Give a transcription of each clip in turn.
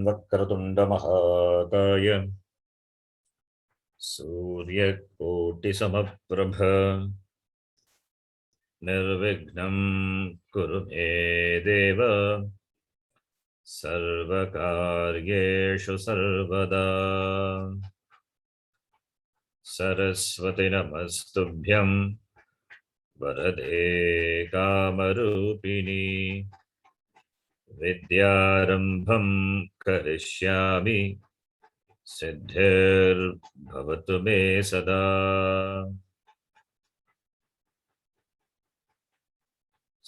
वक्रतुण्डमहाकाय सूर्यकोटिसमप्रभ निर्विघ्नं कुरु मे देव सर्वकार्येषु सर्वदा। सरस्वती नमस्तुभ्यं वरदे कामरूपिणी विद्यारम्भं करिष्यामि सिद्धिर्भवतु मे सदा।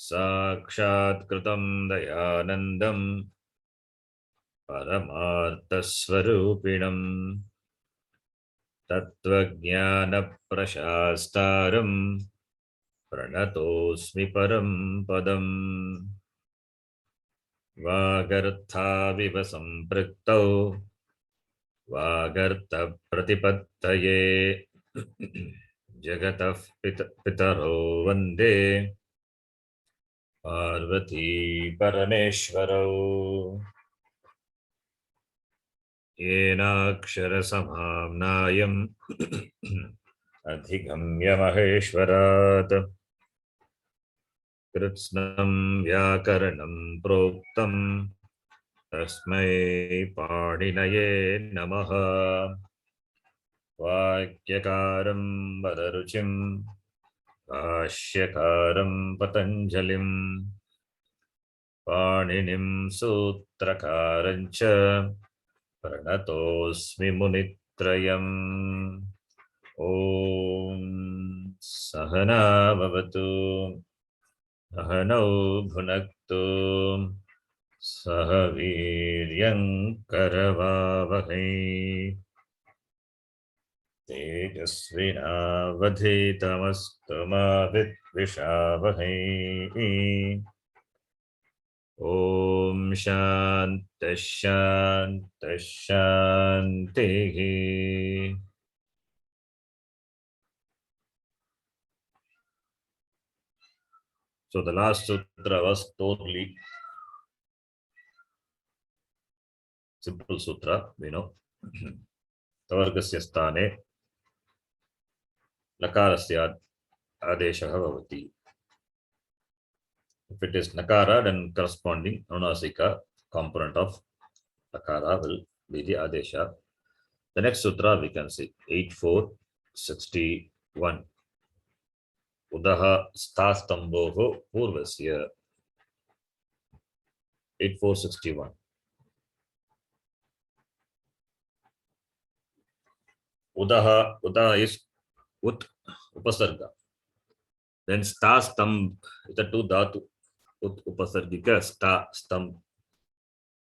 साक्षात्कृतं दयानन्दं परमार्थस्वरूपिणं तत्त्वज्ञानप्रशास्तारं प्रणतोऽस्मि परं पदम्। वागर्थाविव सम्पृक्तौ वागर्थप्रतिपत्तये जगतः पितरो वन्दे पार्वती परमेश्वरौ। येनाक्षरसमाम्नायम् अधिगम्य महेश्वरात् कृत्स्नं व्याकरणं प्रोक्तं तस्मै पाणिनये नमः। वाक्यकारं वररुचिं भाष्यकारं पतञ्जलिं पाणिनिं सूत्रकारं च प्रणतोऽस्मि मुनित्रयम्। ॐ सहना भवतु सहनौ भुनक्तु सह वीर्यं करवावहै तेजस्विनावधीतमस्तु मा विद्विषावहै। ॐ शान्तिः शान्तिः शान्तिः। So the last sutra was totally simple sutra, we know. Tavargasya sthane lakarasya adeshah bhavati. If it is nakara, then corresponding anunasika component of lakara will be the adesha. The next sutra we can see 8461. Udaha sthastamboho purvasya. 8461. Udaha is ut upasarga. Then sta stamb is the two dhatu. Ut upasargika sta stamb.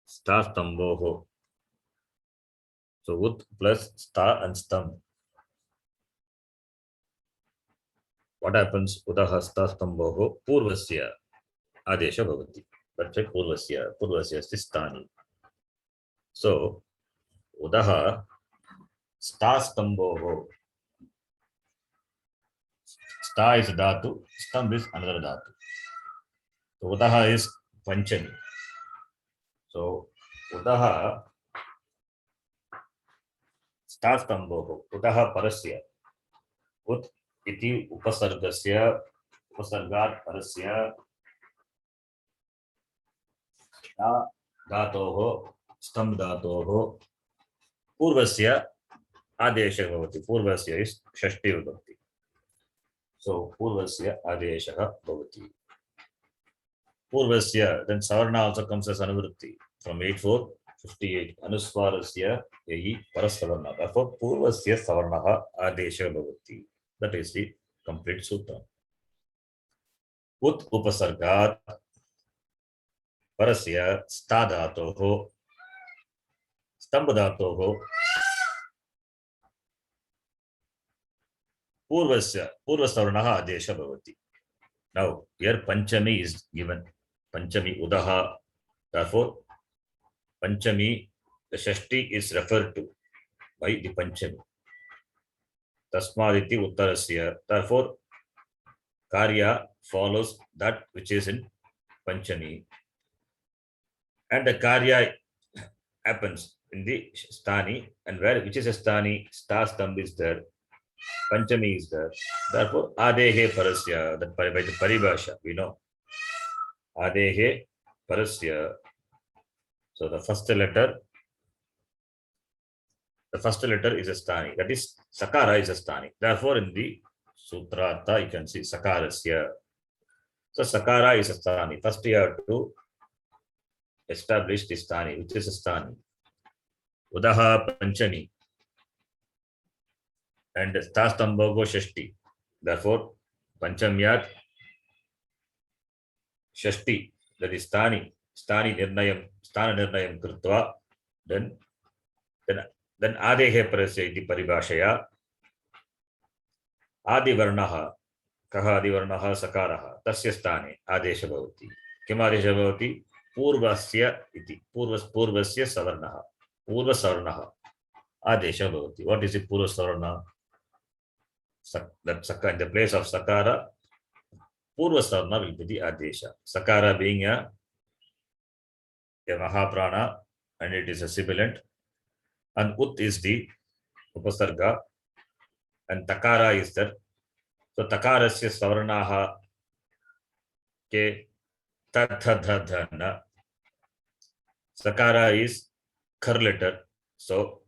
Sta stamboho. So ut plus sta and stamb. What happens? Udaha sta stamboho purvasya adesha bhavati. That's it. Purvasya is stani. So udaha sta stamboho. Sta is dhatu, stamb is another dhatu. So udaha is panchami. So udaha sta stamboho. Udaha parasya. Ut iti upasargasya upasargat parasya dhatoho stamb dhatoho purvasya adesha bhavati. Purvasya is shashti vibhakti. So purvasya adesha bhavati. Purvasya, then savarna also comes as anuvritti from 8458. Anuswarasya yahi parasavarna. Therefore purvasya savarnaha adesha bhavati. That is the complete sutra. Ut upasargat parasya sta dhatoho stamb dhatoho purvasavarnaha adesha bhavati. Now here panchami is given. Panchami udaha. Therefore panchami, the shashti is referred to by the panchami. Tasmaditi uttarasya. Therefore karya follows that which is in panchami. And the karya happens in the stani, and which is a stani, sta stamb is there, panchami is there. Therefore, adehe parasya, that by the paribhasha, we know. Adehe parasya. So the first letter is a stani. That is, sakara is a stani. Therefore, in the sutrartha, you can see sakarasya. So sakara is a stani. First, you have to establish the stani, which is a stani. Udaha panchami and stastambogo shashti. Therefore, panchamyat shashti, that is stani nirnayam krutva, then adehe parasya iti paribhashaya आदिवर्णः कः आदिवर्णः सकारः तस्य स्थाने आदेशः भवति किम् आदेशः भवति पूर्वस्य इति पूर्वस्य सवर्णः पूर्वसवर्णः आदेशः भवति व्हाट इज इट पूर्वसवर्ण that in the place of sakara पूर्वसवर्ण will be the adesha sakara being a mahaprana and it is a sibilant and ut is the upasarga and takara is that. So takarasya savarnaha ke tathadhana. Sakara is khar letter. So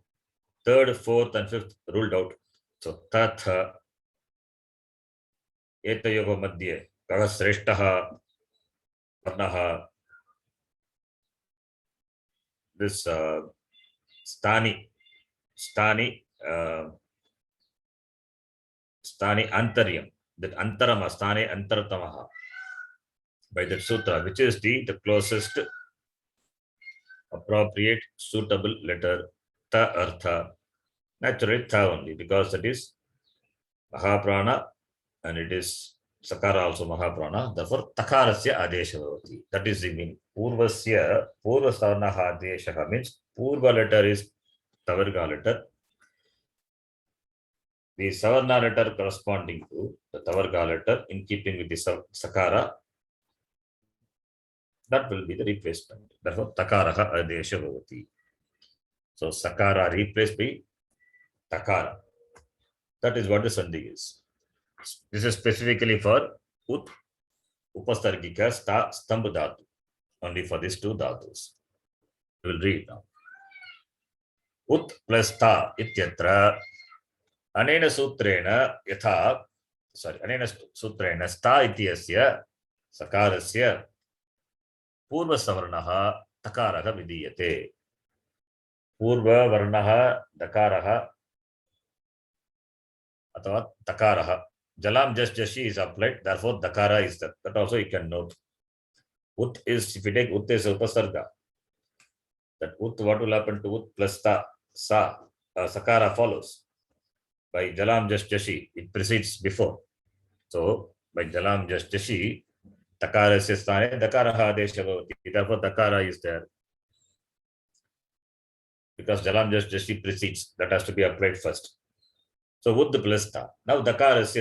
third, fourth, and fifth ruled out. So tatha etayoga madhye kaha sreshtaha varnaha. This stani antaryam, that antarama, stane antaratamaha, by that sutra, which is the closest appropriate suitable letter, ta artha. Naturally, tha only, because that is mahaprana and it is sakara also mahaprana. Therefore, takarasya adesha bhavati. That is the meaning. Purvasya, purvasarnaha adesha means purva letter is tavarga letter. The savarna letter corresponding to the tavarga letter in keeping with the sakara, that will be the replacement. Therefore, takaraha adesha bhavati. So, sakara replaced by takara. That is what the sandhi is. This is specifically for ut, upasargika, sta, stambha dhatu. Only for these two dhatus. We will read now. Ut plus sta ityatra anena sutrena yatha, anena sutrena sta ityasya sakarasya purva savarnaha takaraha vidiyate. Purva varnaha dakaraha atava takaraha. Jalam jashi is applied, therefore dakara is that. That also you can note. Ut is, if you take ut is upasarga, that ut, what will happen to ut plus ta, sa, sakara follows. By jalam jashi, it precedes before. So, by jalam jashi, takara se sthane, dakaraha adesha bhavati. Therefore, dakara is there. Because jalam jashi precedes, that has to be applied first. So, ud plus ta. Now, dakara is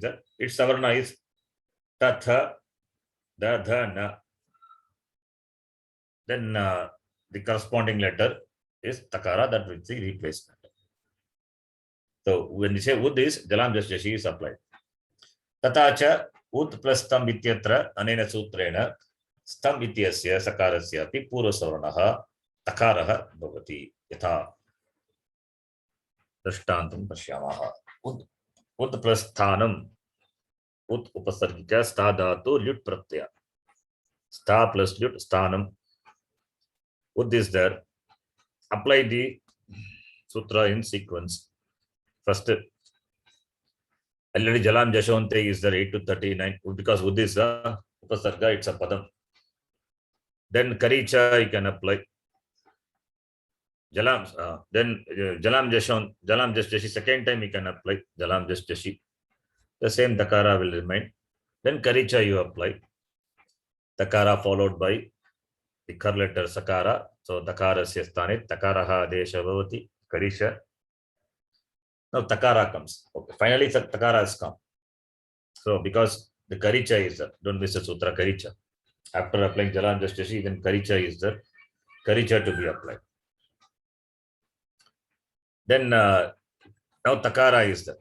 there. Its savarna is tatha, dadha, then the corresponding letter is takara, that with the replacement. So when you say ud is, jalam jashi is applied. Tatacha ud plus stam ityatra anena sutrena stam ityasya sakarasya api purva savarnaha takaraha bhavati. Yatha drashtantam pashyamaha. Ud plus sthanam, ud upasargika sta dhatu lyut pratyaya. Sta plus lyut sthanam. Ud is there. Apply the sutra in sequence. First, already jalam jashonte is there 8 to 39 because ud is a upasarga, it's a padam. Then karicha you can apply. Jalam, then jalam jashi second time you can apply jalam jashi. The same takara will remain. Then karicha you apply. Takara followed by the kar letter sakara. So takarasya sthane takaraha adesha bhavati. Karicha. Now takara comes. Okay. Finally, takara has come. So because the karicha is there, don't miss the sutra karicha. After applying jalam jashi, then karicha is there. Karicha to be applied. Then now takara is there.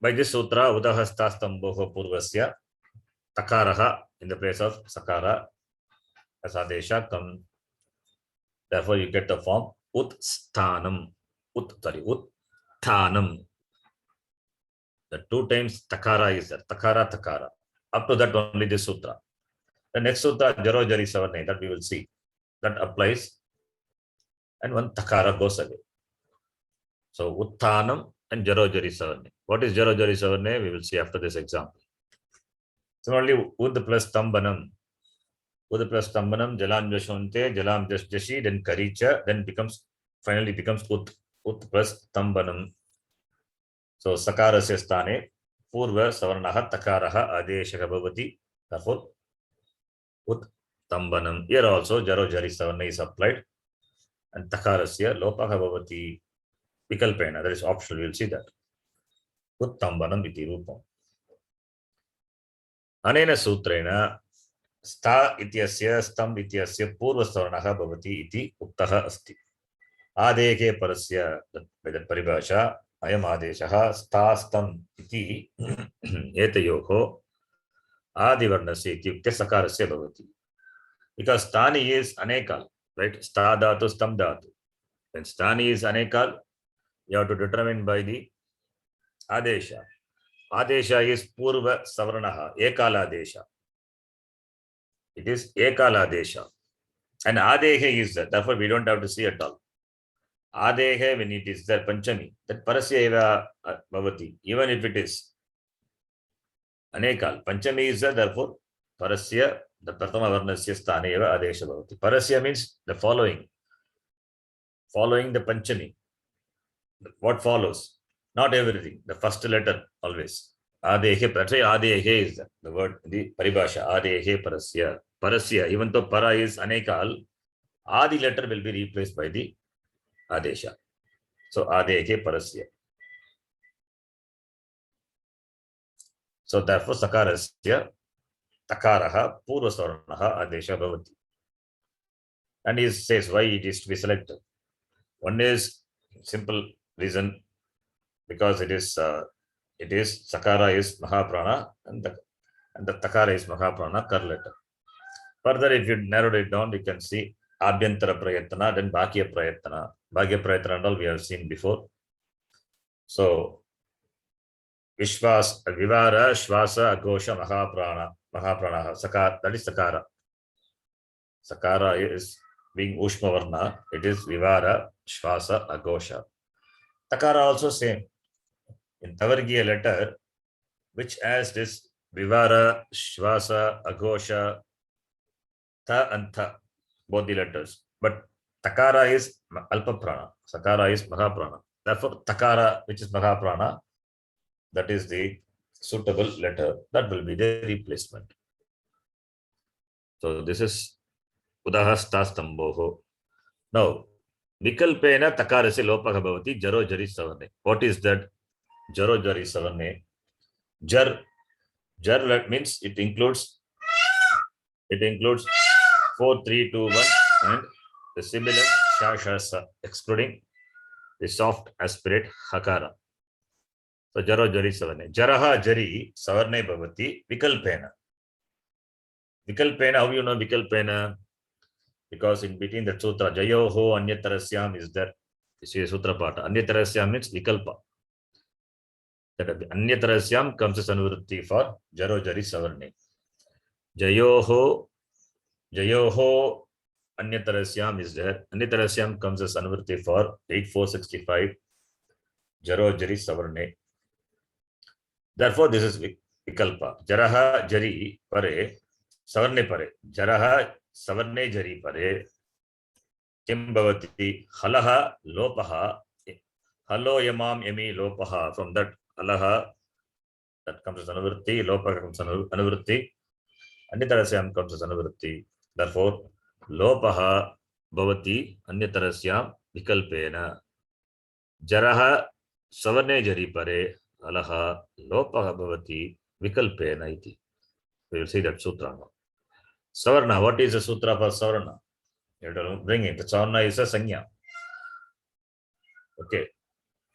By this sutra, udahastastamboho purvasya takaraha in the place of sakara as adesha come. Therefore, you get the form utsthanam. Utthanam. The 2 times takara is there. Takara. Up to that only this sutra. The next sutra, Jaro Jari Savarne, that we will see. That applies. And one takara goes away. So Utthanam and Jaro Jari Savarne. What is Jaro Jari Savarne? We will see after this example. Similarly, Ud plus Tambanam. Ud plus Tambanam, Jalam Jashonte, Jalam Jashi, then Karicha, then finally becomes Ut plus Tambanam. So Sakarasya Sthane, Purva Savarnaha Takaraha Adeshaka Bhavati. Therefore, Ut Tambanam. Here also Jaro Jari Savarna is applied. And Takarasya Lopaka Bhavati Vikalpena. That is optional. We will see that. Ut Tambanam iti rupam. Anena Sutrena Sta ityasya Stam ityasya Purva Savarnaha Bhavati iti Uttaha Asti. Adeke Parasya by the Paribhasha. Ayam adeshaha stastam iti etayoho adivarnasya ityukte sakarasya bhavati. Because stani is anekal, right? Sta dhatu, stam dhatu. When stani is anekal, you have to determine by the adesha. Adesha is purva savarnaha, ekala adesha. It is ekala adesha. And adehe is that. Therefore, we don't have to see at all. Adehe, when it is there, Panchami, that Parasya eva bhavati, even if it is Anekal. Panchami is there, therefore, Parasya, the Pratama Varnasya Sthane eva Adesha bhavati. Parasya means the following the Panchami. What follows? Not everything, the first letter always. Adehe, Adehe is the word, the Paribhasha, Adehe Parasya. Parasya, even though Para is Anekal, Adi letter will be replaced by the Adesha. So Adeke Parasya. So therefore Sakarasya Takaraha Purvasavarnaha Adesha Bhavati. And he says why it is to be selected. One is simple reason, because it is Sakara is Mahaprana and the Takara is Mahaprana Kar letter. Further, if you narrowed it down, you can see Abhyantara Prayatana, then Bhakya Prayatana. Bhagya Prayatana and all we have seen before. So, Vishwas, Vivara, Shvasa, Agosha, Mahaprana, Sakara, that is Sakara. Sakara is being Ushma Varna, it is Vivara, Shvasa, Agosha. Takara also same. In Tavargiya letter, which has this Vivara, Shvasa, Agosha, Ta and Tha, both the letters. But Takara is Alpa Prana, Sakara is Mahaprana. Therefore, Takara, which is Mahaprana, that is the suitable letter. That will be the replacement. So this is Udahastastamboho. Now, Vikalpena Takarase Lopaka Bhavati Jaro Jari Savarne. What is that? Jaro Jari Savarne. Jar means it includes 4, 3, 2, 1 and the sibilant shashasa, excluding the soft aspirate hakara. So Jaro Jari Savarne. Jaraha Jari Savarne Bhavati Vikalpena. Vikalpena, how you know Vikalpena? Because in between the sutra, Jayoho Anyatarasyam is there. You see a sutra part. Anyatarasyam means Vikalpa. That Anyatarasyam comes as anuvritti for Jaro Jari Savarne. Jayoho Anyatarasyam is there. Anyatarasyam comes as anuvritti for 8465 Jaro Jari Savarne. Therefore, this is Vikalpa. Jaraha Jari Pare Savarne Pare. Jaraha Savarne Jari Pare Kim Bhavati Halaha Lopaha Halo Yamam Yami Lopaha. From that Halaha, that comes as anuvritti, Lopaha comes as anuvritti, Anyatarasyam comes as anuvritti. Therefore, Lopaha Bhavati Anyatarasyam Vikalpena. Jaraha Savarne Jari Pare Halaha Lopaha Bhavati Vikalpena iti. We will see that sutra now. Savarna, what is the sutra for Savarna? You have to bring it. Savarna is a sanya. Okay.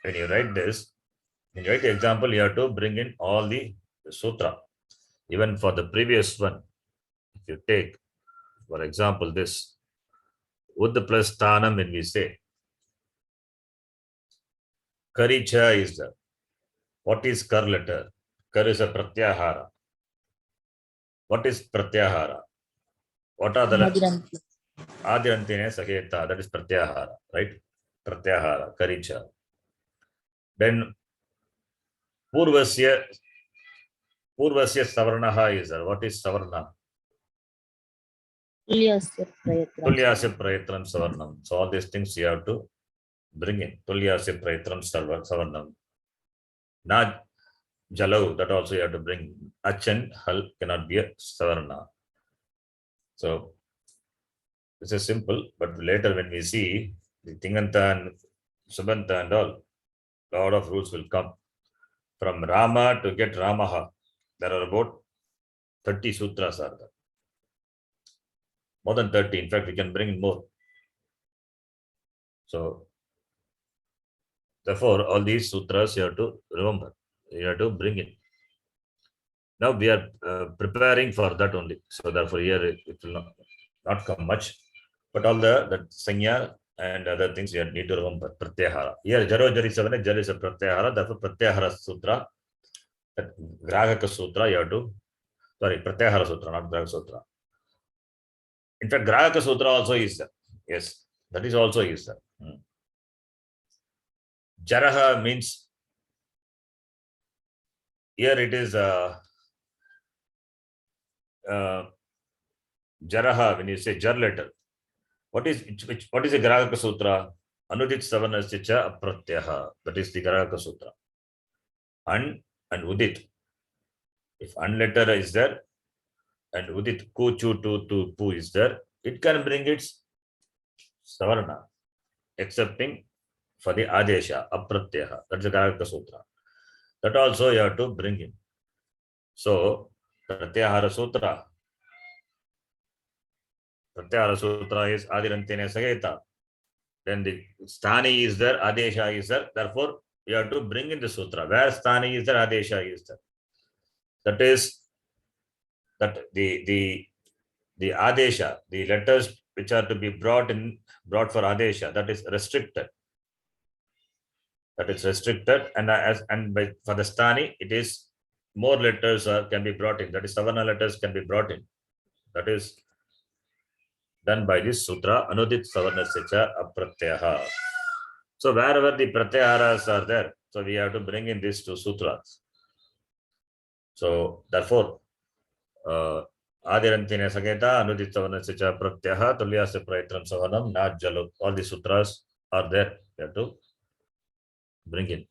When you write this, when you write the example, you have to bring in all the sutra. Even for the previous one, if you take, for example, this Udd plus Sthanam, when we say Karicha is the, what is Kar letter? Kar is a Pratyahara. What is Pratyahara? What are the Adiranti. Adirantine Saketa? That is Pratyahara, right? Pratyahara, Karicha. Then Purvasya Savarnaha is there. What is Savarna? Tulyasya prayatnam. Tulyasya Prayatram Savarnam. So all these things you have to bring in. Tulyasya Prayatram Savarnam. Na Jalau, that also you have to bring. Achan, Hal cannot be a Savarna. So this is simple, but later when we see the Tinganta and Subanta and all, lot of rules will come. From Rama to get Ramaha, there are about 30 sutras are there. More than 30. In fact, we can bring in more. So therefore, all these sutras you have to remember. You have to bring in. Now we are preparing for that only. So therefore, here it will not come much. But all the sanya and other things you need to remember. Pratyahara. Here, Jaro Jari 7, Jar is a Pratyahara. Therefore, Pratyahara Sutra, Grahaka Sutra, you have to, sorry, Pratyahara Sutra, not Grahaka Sutra. In fact, Grahaka Sutra also is there. Yes, that is also is there. Jaraha means, here it is Jaraha, when you say Jar letter. What is the Grahaka Sutra? Anudit Savanasya cha Apratyaha. That is the Grahaka Sutra. An and Udit. If an letter is there and Udit Ku Chu Tu Pu is there, it can bring its Savarna, excepting for the Adesha, Apratyaha. That's the Grahaka Sutra. That also you have to bring in. So, Pratyahara Sutra. Pratyahara Sutra is Adirantine Sageta. Then the Sthani is there, Adesha is there. Therefore, you have to bring in the Sutra. Where Sthani is there, Adesha is there. That is that the Adesha, the letters which are to be brought for Adesha, that is restricted. That is restricted, and for the Sthani, it is more letters can be brought in. That is Savarna letters can be brought in. That is done by this sutra, Anudit Savarnasya cha Apratyaha. So wherever the Pratyaharas are there, so we have to bring in these two sutras. So therefore, Adirantine Sageta, Anudit Savarnasya cha Pratyaha, Tulyasya Prayatram Savanam, Nat Jalo. All the sutras are there. We have to bring in.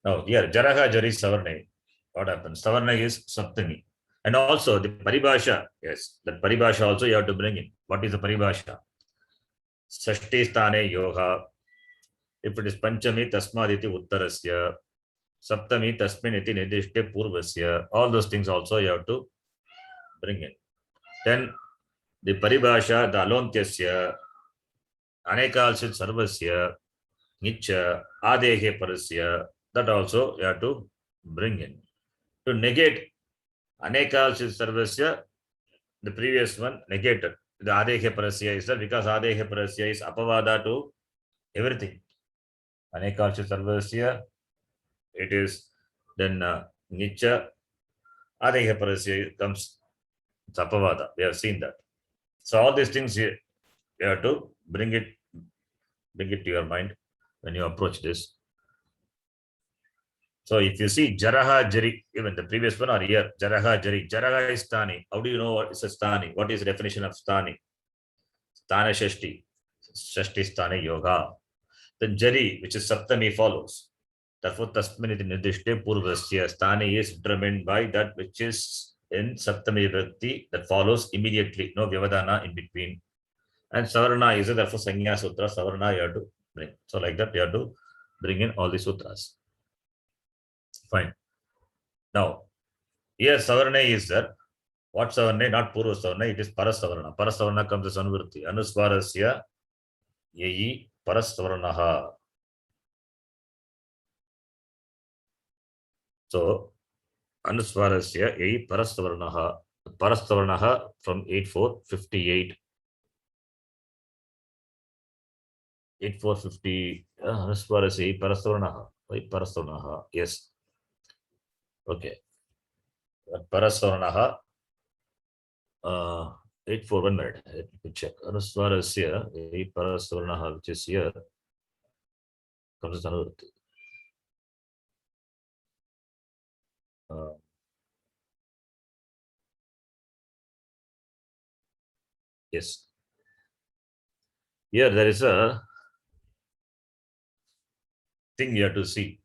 Now here, Jaraha Jari Savarne. What happens? Savarna is Saptami. And also the Paribhasha, yes, that Paribhasha also you have to bring in. What is the Paribhasha? Sashti Sthane Yoga. If it is Panchami, Tasmaditi Uttarasya. Saptami, Tasminiti Nidishte Purvasya. All those things also you have to bring in. Then the Paribhasha, the Alontyasya, Anekalsit Sarvasya, Nicha, Adehe Parasya, that also you have to bring in. To negate Anekalsit Sarvasya, the previous one negated. The Adehe Parasya is there because Adehe Parasya is Apavada to everything. Anekalsit Sarvasya, it is then Nicha, Adehe Parasya comes, it's Apavada. We have seen that. So all these things you have to bring it to your mind when you approach this. So if you see Jaraha Jari, even the previous one or here, Jaraha Jari, Jaraha is Sthani. How do you know what is a Sthani? What is the definition of Sthani? Sthana Shashti. Shashti Sthani Yoga. Then Jari, which is Saptami, follows. Therefore, Tasminiti Nidishte Purvasya. Sthani is determined by that which is in Saptami Vibhakti that follows immediately. No Vyavadana in between. And Savarna is therefore Sanya Sutra. Savarna you have to bring. So like that, you have to bring in all the sutras. Fine. Now, here Savarna is there. What savarna? Not purva savarna. It is parasavarna. Parasavarna comes as anuvritti. Anuswarasya yai parasavarnaha. So anuswarasya yai parasavarnaha. Parasavarnaha from 8458. 8450. Anuswarasya yai parasavarnaha. Yai parasavarnaha. Yes. Okay. Parasavarnaha. 841 minute. Let me check. Anuswarasya yai parasavarnaha, which is here, comes as anuvritti. Yes. Here there is a thing you have to see.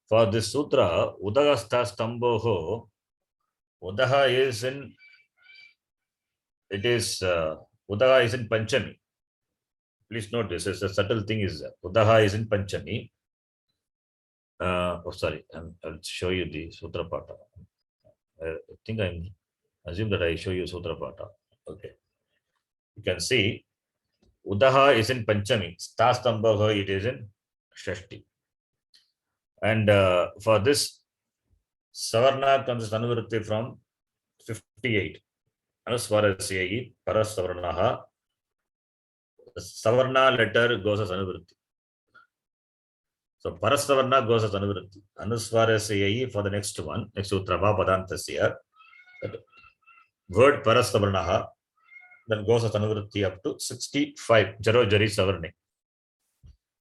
For this sutra, Udagastha Stambhoho, Udaha is in, it is, Udaha is in Panchami. Please note this, is a subtle thing is Udaha is in Panchami. Sorry, I'll show you the Sutra Pata. I think I assume that I show you Sutra Pata. Okay. You can see Udaha is in Panchami. Sta Stambhoho, it is in Shashti. And for this, Savarna comes as Anuvritti from 58. Anuswarasya parasavarnaha. Savarna letter goes as Anuvritti. So parasavarna goes as Anuvritti. Anuswarasya for the next one, next sutra, Padantasya. Word parasavarnaha then goes as Anuvritti up to 65. Jaro Jari Savarne.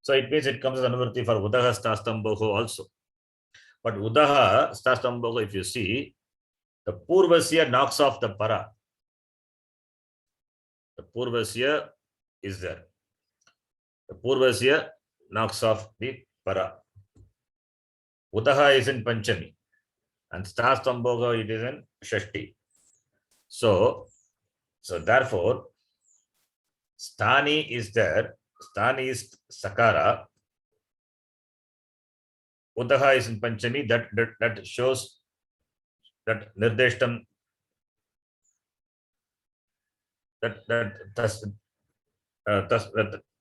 So it means it comes as Anuvritti for Udaha Stastamboho also. But Udaha Stastamboho, if you see, the Purvasya knocks off the para. The Purvasya is there. The Purvasya knocks off the para. Udaha is in Panchami. And Stastamboga, it is in Shashti. So therefore, Stani is there. Stani is Sakara. Udaha is in Panchami. That shows that Nirdeshtam,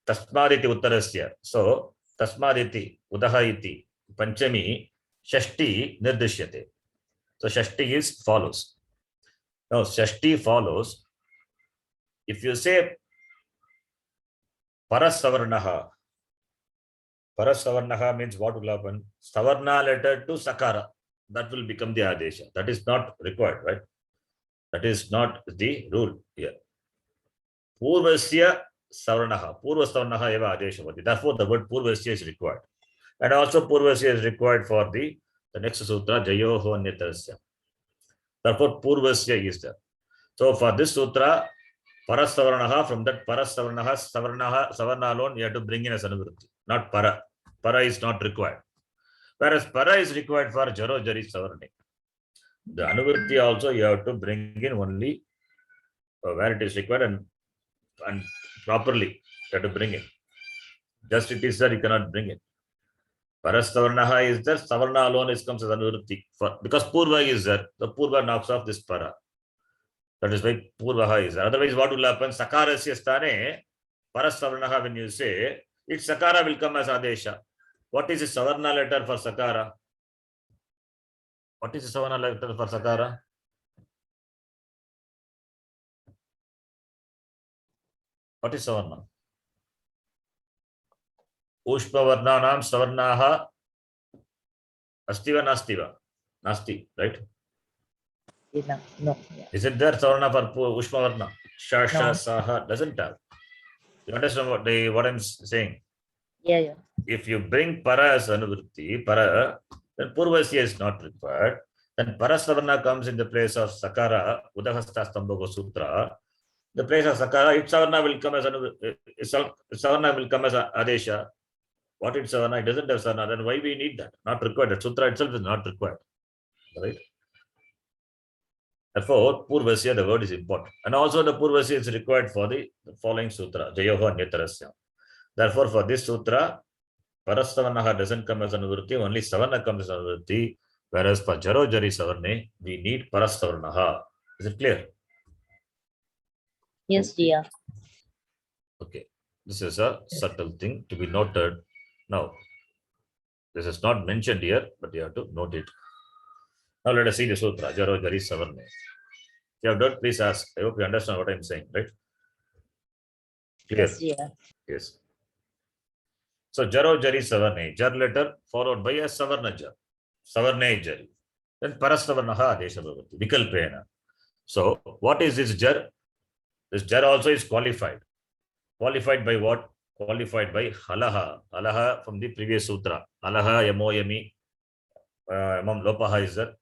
Tasmaditi Uttarasya. So Tasmaditi Udahayiti Panchami Shashti Nirdishyate. So Shashti is follows. Now Shashti follows. If you say Parasavarnaha, Parasavarnaha means what will happen? Savarna letter to Sakara. That will become the Adesha. That is not required, right? That is not the rule here. Purvasya Savarnaha. Purva Savarnaha eva Adeshavati. Therefore, the word Purvasya is required. And also Purvasya is required for the next sutra, Jayoho Netarasya. Therefore, Purvasya is there. So for this sutra, Parasavarnaha, from that Parasavarnaha, Savarna alone, you have to bring in as Anuvritti, not Para. Para is not required. Whereas Para is required for Jaro Jari Savarne. The Anuvritti also you have to bring in only where it is required and properly you have to bring it. Just it is there, you cannot bring it. Parasavarnaha is there, Savarna alone comes as Anuvritti. Because Purva is there, the Purva knocks off this Para. That is why Purvaha is there. Otherwise, what will happen? Sakarasya sthane, Parasavarnaha, when you say, its Sakara will come as Adesha. What is the Savarna letter for Sakara? What is the Savarna letter for Sakara? What is Savarna? Ushpavarnanam Savarnaha Astiva Nastiva. Nasti, right? No. Is it there Savarna for Ushpavarna? Shasha, No. Saha doesn't have. You understand what I'm saying? Yeah. If you bring Para as Anuvritti, Para, then Purvasya is not required. Then Parasavarna comes in the place of Sakara, Udahasta Stambhoga Sutra. The place of Sakara, if Savarna will come as Savarna will come as Adesha. What is Savarna? It doesn't have Savarna. Then why we need that? Not required. The Sutra itself is not required. Right? Therefore, Purvasya, the word is important. And also the Purvasya is required for the following Sutra, Jayoho Netarasya. Therefore, for this Sutra, Parasavarnaha doesn't come as Anuvritti, only Savarna comes as Anuvritti. Whereas for Jaro Jari Savarne, we need Parasavarnaha. Is it clear? Yes, dear. Okay. This is a subtle thing to be noted. Now, this is not mentioned here, but you have to note it. Now, let us see the sutra. Jaro Jari Savarne. If you have done, please ask. I hope you understand what I am saying, right? Clear? Yes, dear. Yes. So, Jaro Jari Savarne. Jar letter followed by a Savarna jar. Savarne Jari. Then Parasavarnaha Adesha Bhavati. Vikalpena. So, what is this jar? This jar also is qualified. Qualified by what? Qualified by halaha. Halaha from the previous sutra. Halaha yamoyami. Emam lopaha is there.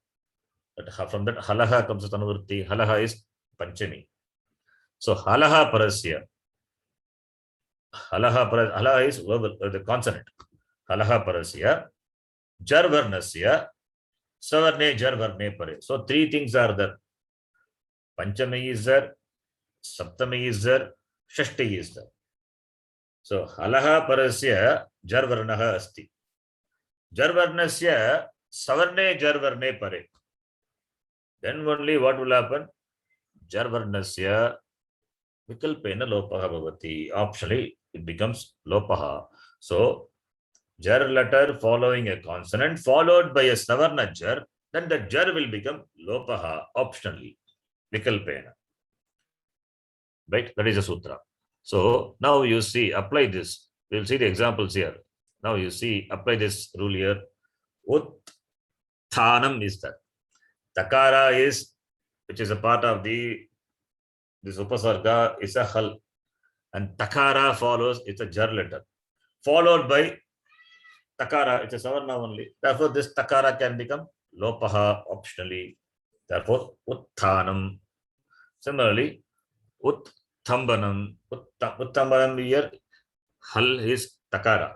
From that halaha comes tanuvrutti. Halaha is panchami. So halaha parasya. Halaha is the consonant. Halaha parasya. Jar varnasya. Savarne jar varne pare. So three things are there. Panchami is there. Saptami is there. Shashti is there. So halaha parasya jar varnaha asti. Jar varnasya savarne jar varne pare. Then only what will happen? Jar varnasya vikalpena lopaha bhavati. Optionally, it becomes lopaha. So jar letter following a consonant followed by a savarna jar, then the jar will become lopaha optionally. Vikalpena. Right? That is a sutra. So now you see, apply this. We'll see the examples here. Now you see, apply this rule here. Utthanam is that. Takara is, which is a part of this upasarga, is a hal. And takara follows, it's a jar letter. Followed by takara, it's a savarna only. Therefore, this takara can become lopaha optionally. Therefore, utthanam. Similarly, utthambanam. Utthambanam here, hal is takara.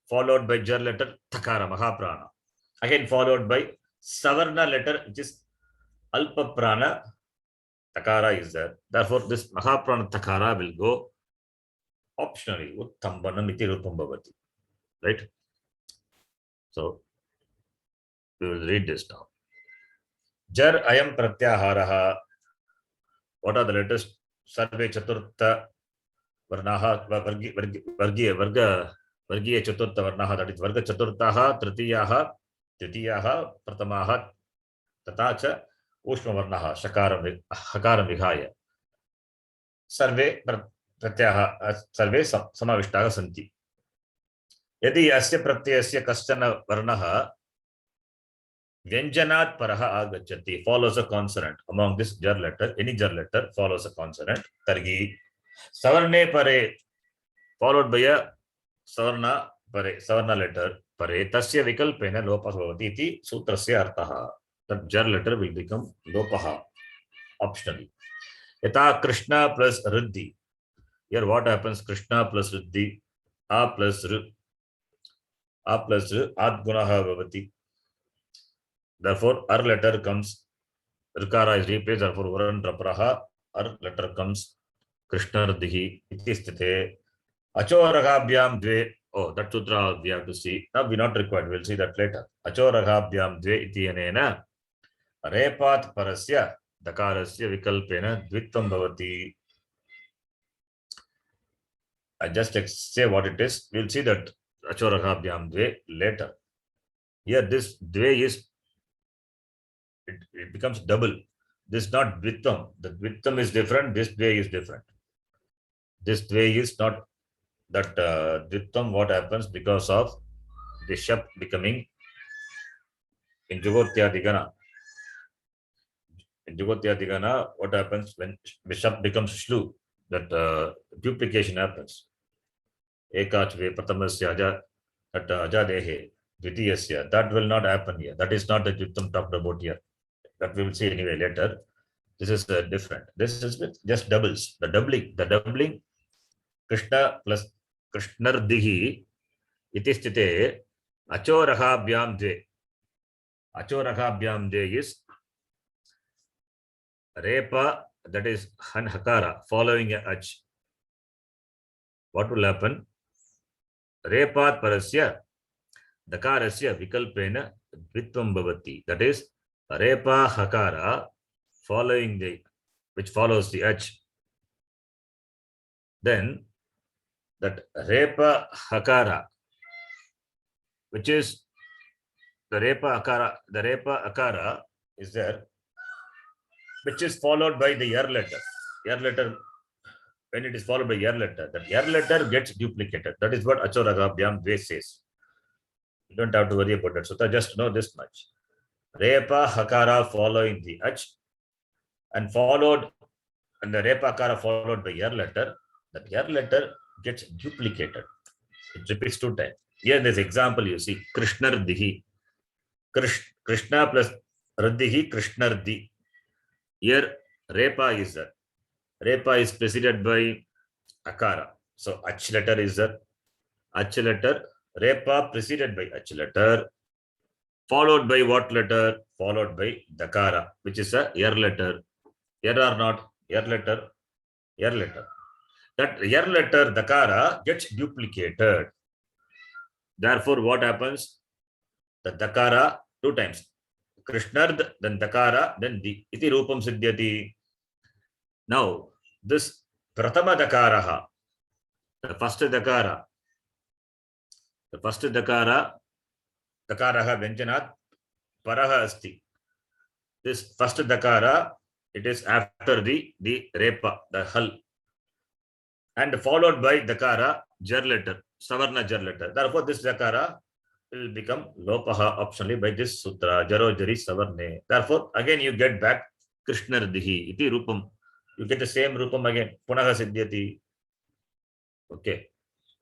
Followed by jar letter takara, mahaprana. Again, followed by savarna letter, which is alpa prana. Takara is there. Therefore, this mahaprana takara will go optionally. Utthambanam iti rupam bhavati. Right? So, we will read this now. Jar ayam pratyaharaha. What are the letters? Sarve chaturtha varnaha vargiya chaturtha varnaha. That is varga chaturtaha tritiyaha pratamaha tatacha ushma varnaha hakaram vihaya. Sarve प्रत्ययः सर्वे समाविष्टाः सन्ति. यदि अस्य प्रत्ययस्य कश्चन वर्णः व्यञ्जनात् परः आगच्छति, follows a consonant among this jar letter, any jar letter follows a consonant, तर्हि सवर्णे परे followed by a savarna letter pare tasya vikalpena lopah bhavati iti sutrasya artah. That jar letter will become lopaha optionally. Yata Krishna plus Riddhi. Here what happens? Krishna plus Riddhi, A plus R, Adgunaha bhavati. Therefore, R letter comes, Rikara is replaced, therefore, Varan Rapraha, R letter comes, Krishna Riddhi, iti sthite. Achoragabhyam dve. Oh, that sutra we have to see. Now we not required. We'll see that later. Achoragabhyam dve iti anena repat parasya dakarasya vikalpena dvitvam bhavati. I just say what it is. We'll see that achoragabhyam dve later. Here this dve is, it becomes double. This is not dvitvam. The dvitvam is different. This dve is different. This dve is not that dvitvam. What happens because of the shap becoming in Jugotyadhigana. In Jugotyadhigana, what happens when shap becomes shlu? That duplication happens. Ekachve pratamasya aja, that ajadehe dvitiyasya. That will not happen here. That is not the dvitvam talked about here. That we will see anyway later. This is different. This is with just doubles. The doubling. Krishna plus Krishnardihi iti sthite achoragabhyam dve. Achoragabhyam dve is repa, that is hakara following a ach. What will happen? Repat parasya dakarasya vikalpena dvitvam bhavati. That is repa hakara which follows the H, then that Repa Hakara, which is the Repa Akara is there, which is followed by the yer letter. Yer letter, when it is followed by yer letter, that yer letter gets duplicated. That is what Achoragabhyam Dve says. You don't have to worry about that. So just know this much. Repa Hakara following the H and followed, and the Repa Hakara followed by yer letter, that yer letter gets duplicated. It repeats 2 times. Here in this example, you see Krishnardihi. Krishna plus Raddihi, Krishnardi. Here, Repa is there. Repa is preceded by Akara. So, Ach letter is there. Ach letter, Repa preceded by Ach letter, followed by what letter? Followed by Dakara, which is a yer letter. Yer or not? Yer letter. Yer letter. That yer letter, Dakara, gets duplicated. Therefore, what happens? The Dakara 2 times. Krishnard, then Dakara, then Di. Iti Rupam Siddhyati. Now, this Pratama Dakaraha, the first Dakara, Dakaraha Vyanjanat Paraha Asti. This first Dakara, it is after the Repa, the Hal, and followed by Dakara, jar letter, Savarna jar letter. Therefore, this Dakara will become Lopaha optionally by this Sutra, Jaro Jari Savarne. Therefore, again you get back Krishnardihi, iti Rupam. You get the same Rupam again, Punaha Siddhyati. Okay.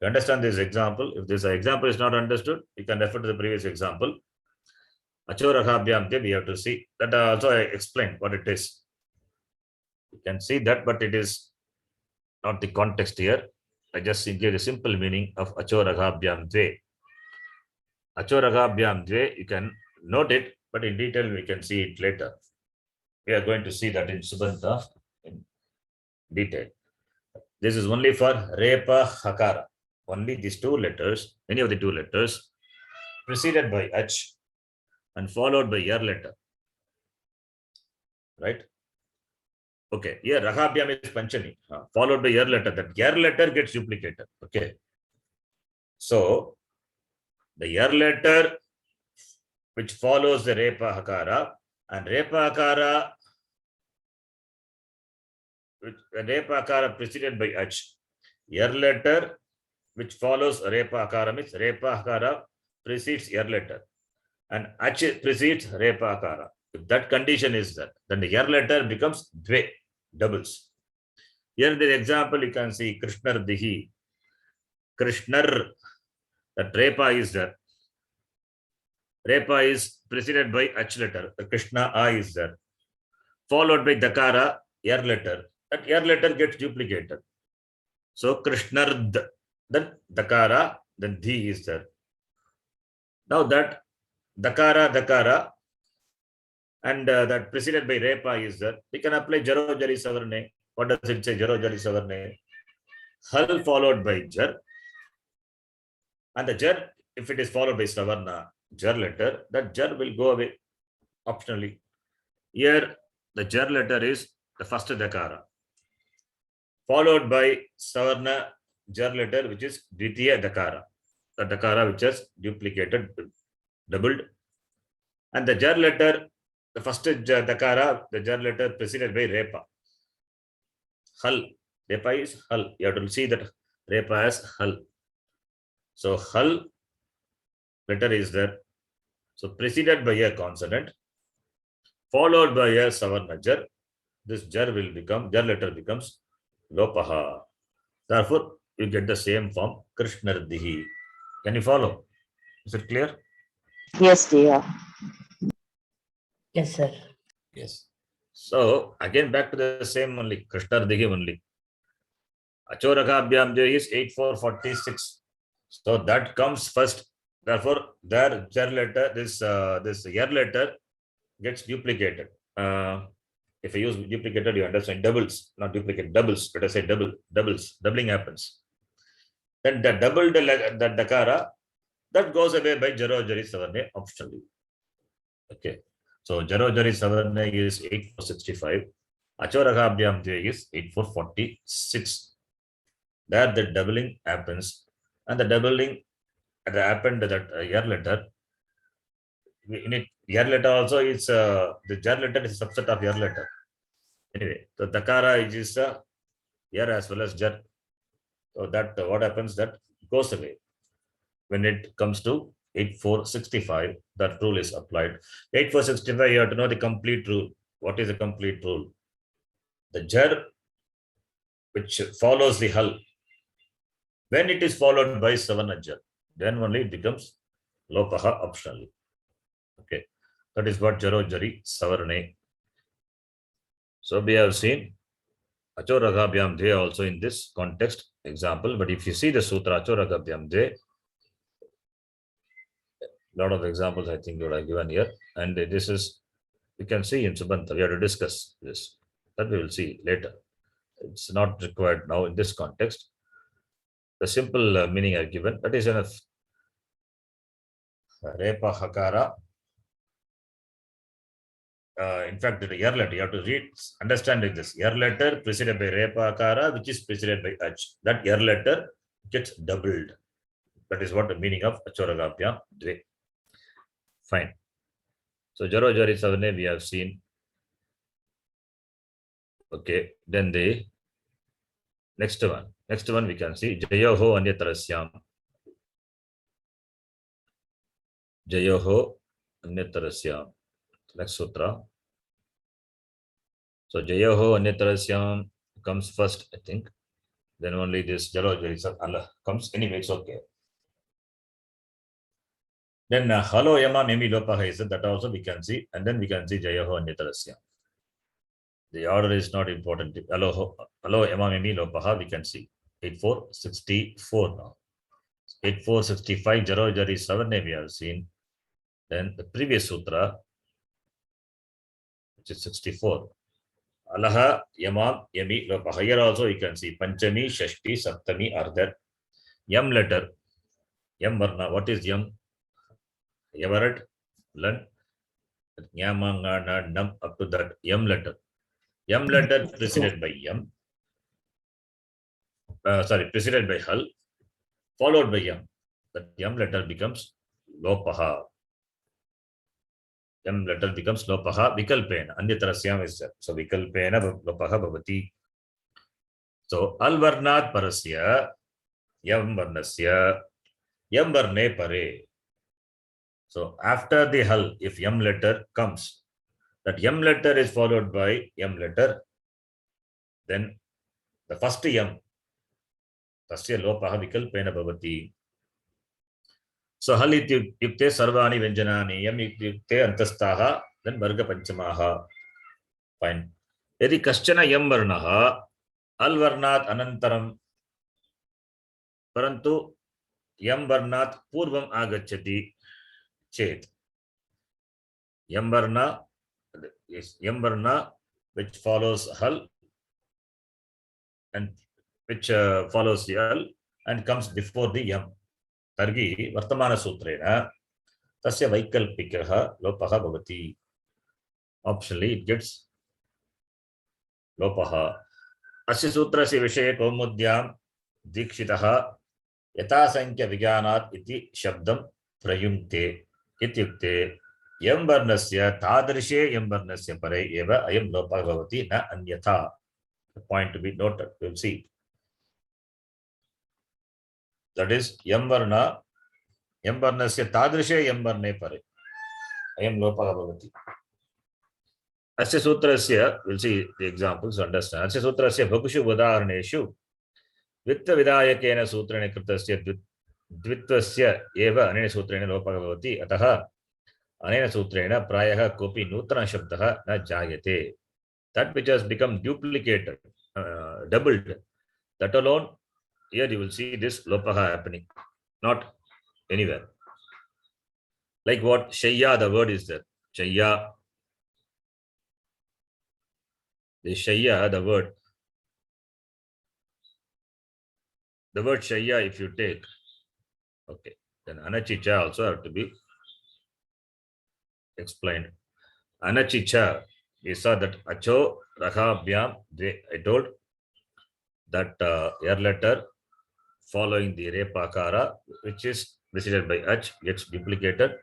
You understand this example? If this example is not understood, you can refer to the previous example. Achoragabhyam, we have to see that also I explained what it is. You can see that, but it is not the context here. I just give the simple meaning of Achoragabhyam Dve. Achoragabhyam Dve, you can note it, but in detail we can see it later. We are going to see that in Subanta in detail. This is only for Repa Hakara. Only these 2 letters, any of the 2 letters, preceded by H and followed by yer letter. Right? Okay, here Raghabhyam is Panchami, followed by yer letter. That yer letter gets duplicated. Okay. So, the yer letter which follows the Repa Hakara, and Repa Hakara, Repa Hakara preceded by H. Yer letter which follows Repa Hakara means Repa Hakara precedes yer letter, and H precedes Repa Hakara. If that condition is there, then the yer letter becomes Dve, doubles. Here in the example, you can see Krishnar Dihi. Krishnar, that Repa is there. Repa is preceded by H letter. The Krishna A is there. Followed by Dakara, yer letter. That yer letter gets duplicated. So Krishnard, then Dakara, then Dhi is there. Now that Dakara, and that preceded by Repa is there. We can apply Jaro Jari Savarne. What does it say? Jaro Jari Savarne. Hal followed by Jar. And the Jar, if it is followed by Savarna, Jar letter, that Jar will go away optionally. Here, the Jar letter is the first Dakara, followed by Savarna Jar letter, which is Dvitiya Dakara, the Dakara which has duplicated, doubled. And the Jar letter, the first Dakara, the Jar letter preceded by Repa. Hal. Repa is Hal. You have to see that Repa as Hal. So Hal letter is there. So preceded by a consonant, followed by a Savarna Jar. This Jar will become, Jar letter becomes Lopaha. Therefore, you get the same form, Krishnardihi. Can you follow? Is it clear? Yes, dear. Yes, sir. Yes. So, again back to the same only, Krishnardihi only. Achoragabhyam is 8446. So that comes first. Therefore, their jar letter, this yer letter gets duplicated. If I use duplicated, you understand doubles, not duplicate, doubles. Let us say doubles, doubling happens. Then the doubled the Dakara, that goes away by Jaro Jari Savarne optionally. Okay. So Jaro Jari Savarna is 8465. Achorakabhyam Dve is 8446. There the doubling happens, and the doubling happened that year letter. In it, year letter also is the jar letter is a subset of year letter. Anyway, so Dakara is year as well as jar. So that what happens, that goes away. When it comes to 8465, that rule is applied. 8465, you have to know the complete rule. What is the complete rule? The jar which follows the hull, when it is followed by Savana jar, then only it becomes Lopaha optionally. Okay, that is what Jaro Jari Savarne. So we have seen Achoragabhyam De also in this context example, but if you see the Sutra Achoragabhyam De, lot of examples I think you are given here, and this is, you can see in Subanta, we have to discuss this, that we will see later. It's not required now in this context. The simple meaning I given, that is enough. Repa Hakara. In fact, the year letter, you have to read, understand this. Year letter preceded by Repa Akara, which is preceded by Ach. That year letter gets doubled. That is what the meaning of Achoragabhyam Dve. Fine. So Jaro Jari Savane we have seen. Okay, then the next one. Next one we can see Jayoho Anyatarashyam. Jayoho Anyatarashyam. Next sutra. So Jayoho Anyatarashyam comes first, I think. Then only this Jaro Jari comes. Anyway, it's okay. Then Halo Yama Memi Lopaha is that also we can see, and then we can see Jayaho and Nitarasya. The order is not important. Halo Yama Memi Lopaha we can see. 8464 now. 8465 Jaro Jari Savarne we have seen. Then the previous sutra, which is 64. Alaha Yama Yami Lopaha. Here also you can see Panchami, Shashti, Saptami, Ardhar. Yam letter. Yam Varna. What is Yam? Yavarat, Lan, Yamanga, Nam, up to that Yam letter. Yam letter preceded by Yam. Preceded by Hal, followed by Yam. That Yam letter becomes Lopaha. Yam letter becomes Lopaha, Vikalpena. Anyatarasya is there. So Vikalpena Lopaha Bhavati. So Al Varnat Parasya, Yam Varnasya, Yam Varne Pare. So after the Hal, if Yam letter comes, that Yam letter is followed by Yam letter, then the first Yam, Tasya Lopaha Vikalpena Bhavati. So Hal ityukte Sarvani Vyanjanani, Yam ityukte Antastaha, then Varga Panchamaha. Fine. Yadi Kaschana Yam Varnaha, Al Varnat Anantaram, Parantu Yam Varnat Purvam Agachati Chet. Yam Varna is Yam Varna, which follows Hal and which follows the Hal and comes before the Yam. Targi Vartamana Sutrena Tasya Vaikalpikaha Lopaha Bhavati. Optionally, it gets Lopaha. Asya Sutrasya Vishaye Kaumudyam Dikshitaha Yata Sankhya Vigyanat iti Shabdam Prayumte Ityukte Yam Varnasya Tadrishe Yam Varnasya Pare Eva Ayam Lopaha Bhavati Na Anyatha. The point to be noted. We'll see. That is Yam Varna, Yam Varnasya Tadrishe Yam Varne Pare. Ayam Lopaha Bhavati. Asya Sutrasya, we'll see the examples to understand. Asya Sutrasya Bhakushu Udaharneshu Vitta Vidayakena Sutrane Kritasya Dvitvasya Eva Anena Sutrane Lopaha Bhavati Ataha Anena Sutrena Prayaha Kopi Nutana Shabdaha Na Jayate. That which has become duplicated, doubled, that alone, here you will see this Lopaha happening, not anywhere. Like what? Shayya, the word is there. Shayya. The Shayya, the word. The word Shayya, if you take, okay, then Anachicha also have to be explained. Anachicha. We saw that acho, rakhabhyam. I told that air letter following the repakara, which is preceded by ach, gets duplicated.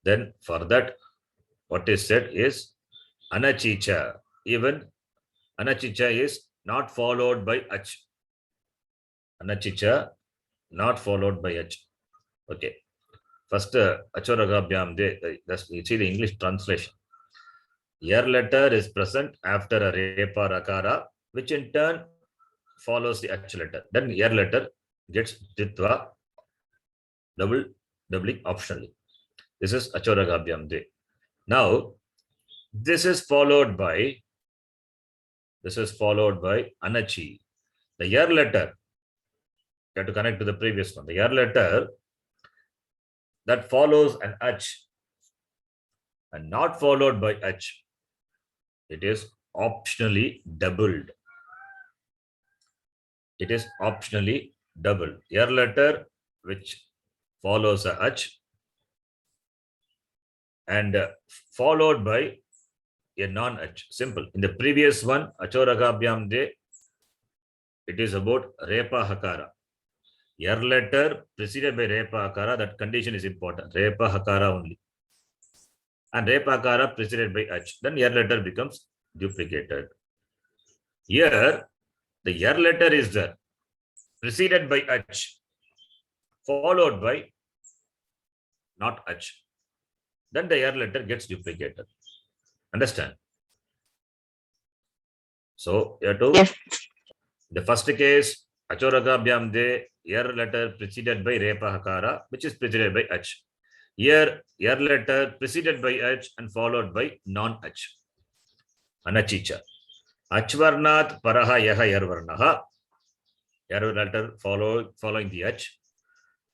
Then for that, what is said is anachicha. Even anachicha is not followed by ach. Anachicha not followed by ach. Okay. First, achoragabhyam, you see the English translation. Air letter is present after a repa rakara, which in turn follows the ach letter. Then air letter gets ditva, doubling optionally. This is achoragabhyam de. Now, this is followed by anachi. The air letter, you have to connect to the previous one. The air letter that follows an ach and not followed by ach, it is optionally doubled. It is optionally doubled. Air letter which follows a ach and followed by a non-ach. Simple. In the previous one, achoragabhyam de, it is about repa hakara. Air letter preceded by repa hakara, that condition is important. Repa hakara only. And repa hakara preceded by ach. Then air letter becomes duplicated. Here, the air letter is there, preceded by ach, followed by not ach. Then the air letter gets duplicated. Understand? So, you have to, Yes. the first case, achoragabhyam de, air letter preceded by repa hakara, which is preceded by ach. Here, air letter preceded by ach and followed by non-ach. Anachicha. Achvarnat paraha yaha yarvarnaha. Air letter following the ach.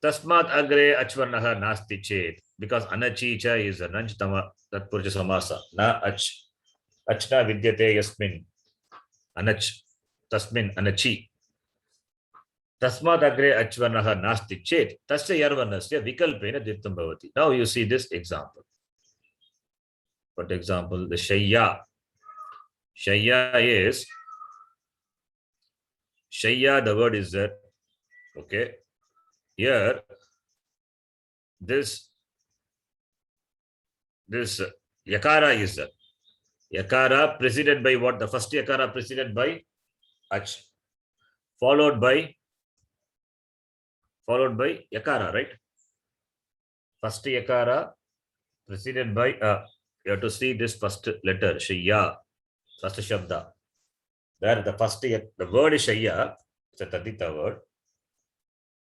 Tasmat agre achvarnaha nasti chet. Because anachicha is a nanchtama tatpurja samasa. Na ach. Achna vidyate yasmin. Anach. Tasmin anachi. Tasmat agre achvarnaha nasti chet. Tasya yarvarnasya vikalpena dittam bhavati. Now you see this example. For example, the shayya. Shayya is, shayya, the word is there. Okay. Here, this yakara is there. Yakara preceded by what? The first yakara preceded by ach, followed by yakara, right? First yakara preceded by, you have to see this first letter, shayya, first shabda. There the first, the word is shayya, it's a tadita word.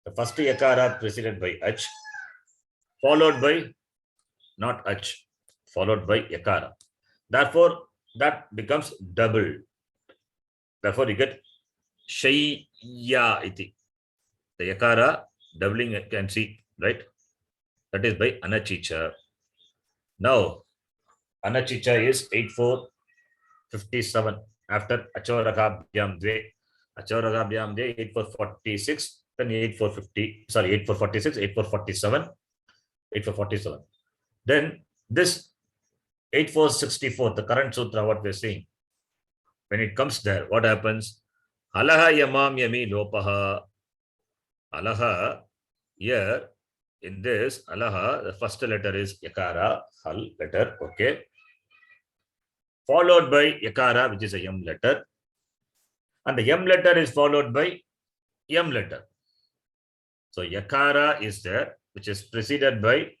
The first yakara preceded by ach, followed by not ach, followed by yakara. Therefore, that becomes double. Therefore, you get shayya iti. The yakara doubling, you can see, right? That is by anachicha. Now, anachicha is 8457 after achoragabhyam dve. Achoragabhyam dve 8446, then 8450, sorry, 8446, 8447, 8447. Then this 8464, the current sutra, what we're seeing, when it comes there, what happens? Alaha yamam yami lopaha. Alaha, here in this alaha, the first letter is yakara, hal letter, okay. Followed by yakara, which is a yam letter. And the yam letter is followed by yam letter. So yakara is there, which is preceded by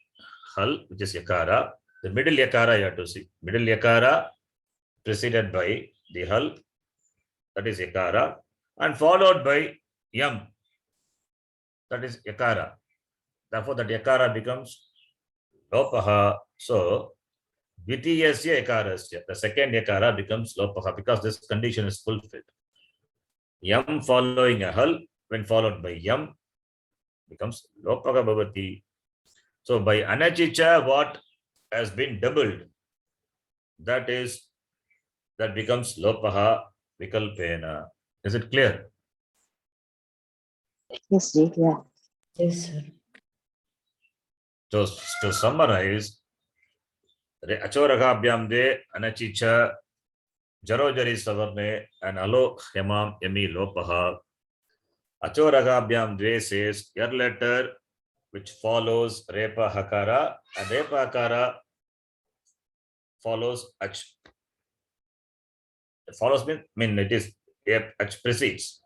hal, which is yakara. The middle yakara you have to see. Middle yakara preceded by the hal, that is yakara, and followed by yam, that is yakara. Therefore, that yakara becomes lopaha. So, dvitiyasya yakarasya, the second yakara becomes lopaha because this condition is fulfilled. Yam following a hal, when followed by yam, becomes lopaha bhavati. So, by anachicha, what has been doubled, that becomes lopaha vikalpena. Is it clear? Yes, Ji, yeah. Yes, sir. So, to summarize, Achoragabhyam de anachicha jarojari savarne and alo hemam yami lopaha. Achoragabhyam dve says your letter which follows repa hakara and repa hakara follows ach. It follows mean it is ach precedes.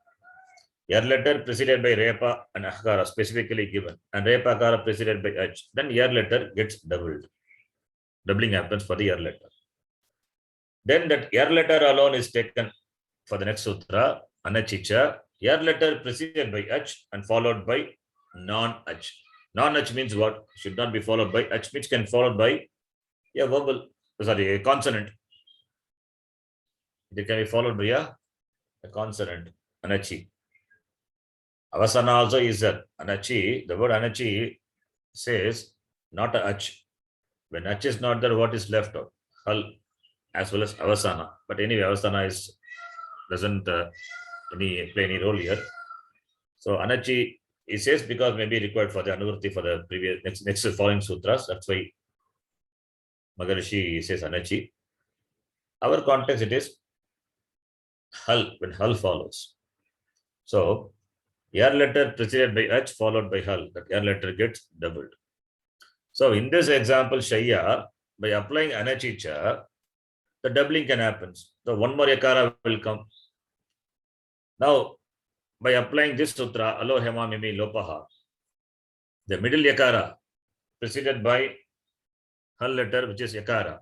Your letter preceded by repa and hakara specifically given and repa hakara preceded by ach. Then your letter gets doubled. Doubling happens for the your letter. Then that your letter alone is taken for the next sutra, anachicha. Your letter preceded by ach and followed by non-ach. Non-ach means what? Should not be followed by ach, which can followed by a vowel, sorry, a consonant. It can be followed by a consonant, anachi. Avasana also is that anachi. The word anachi says not a ach. When ach is not there, what is left out? Hal as well as avasana. But anyway, avasana doesn't play any role here. So anachi, it says because maybe required for the anuvritti for the previous next following sutras. That's why Maharishi says anachi. Our context it is hal when hal follows. So your letter preceded by ach followed by hal. That your letter gets doubled. So in this example, Shaya, by applying anachicha, the doubling can happen. So one more yakara will come. Now, by applying this sutra, alo hema mimi lopaha, the middle yakara preceded by hal letter, which is yakara,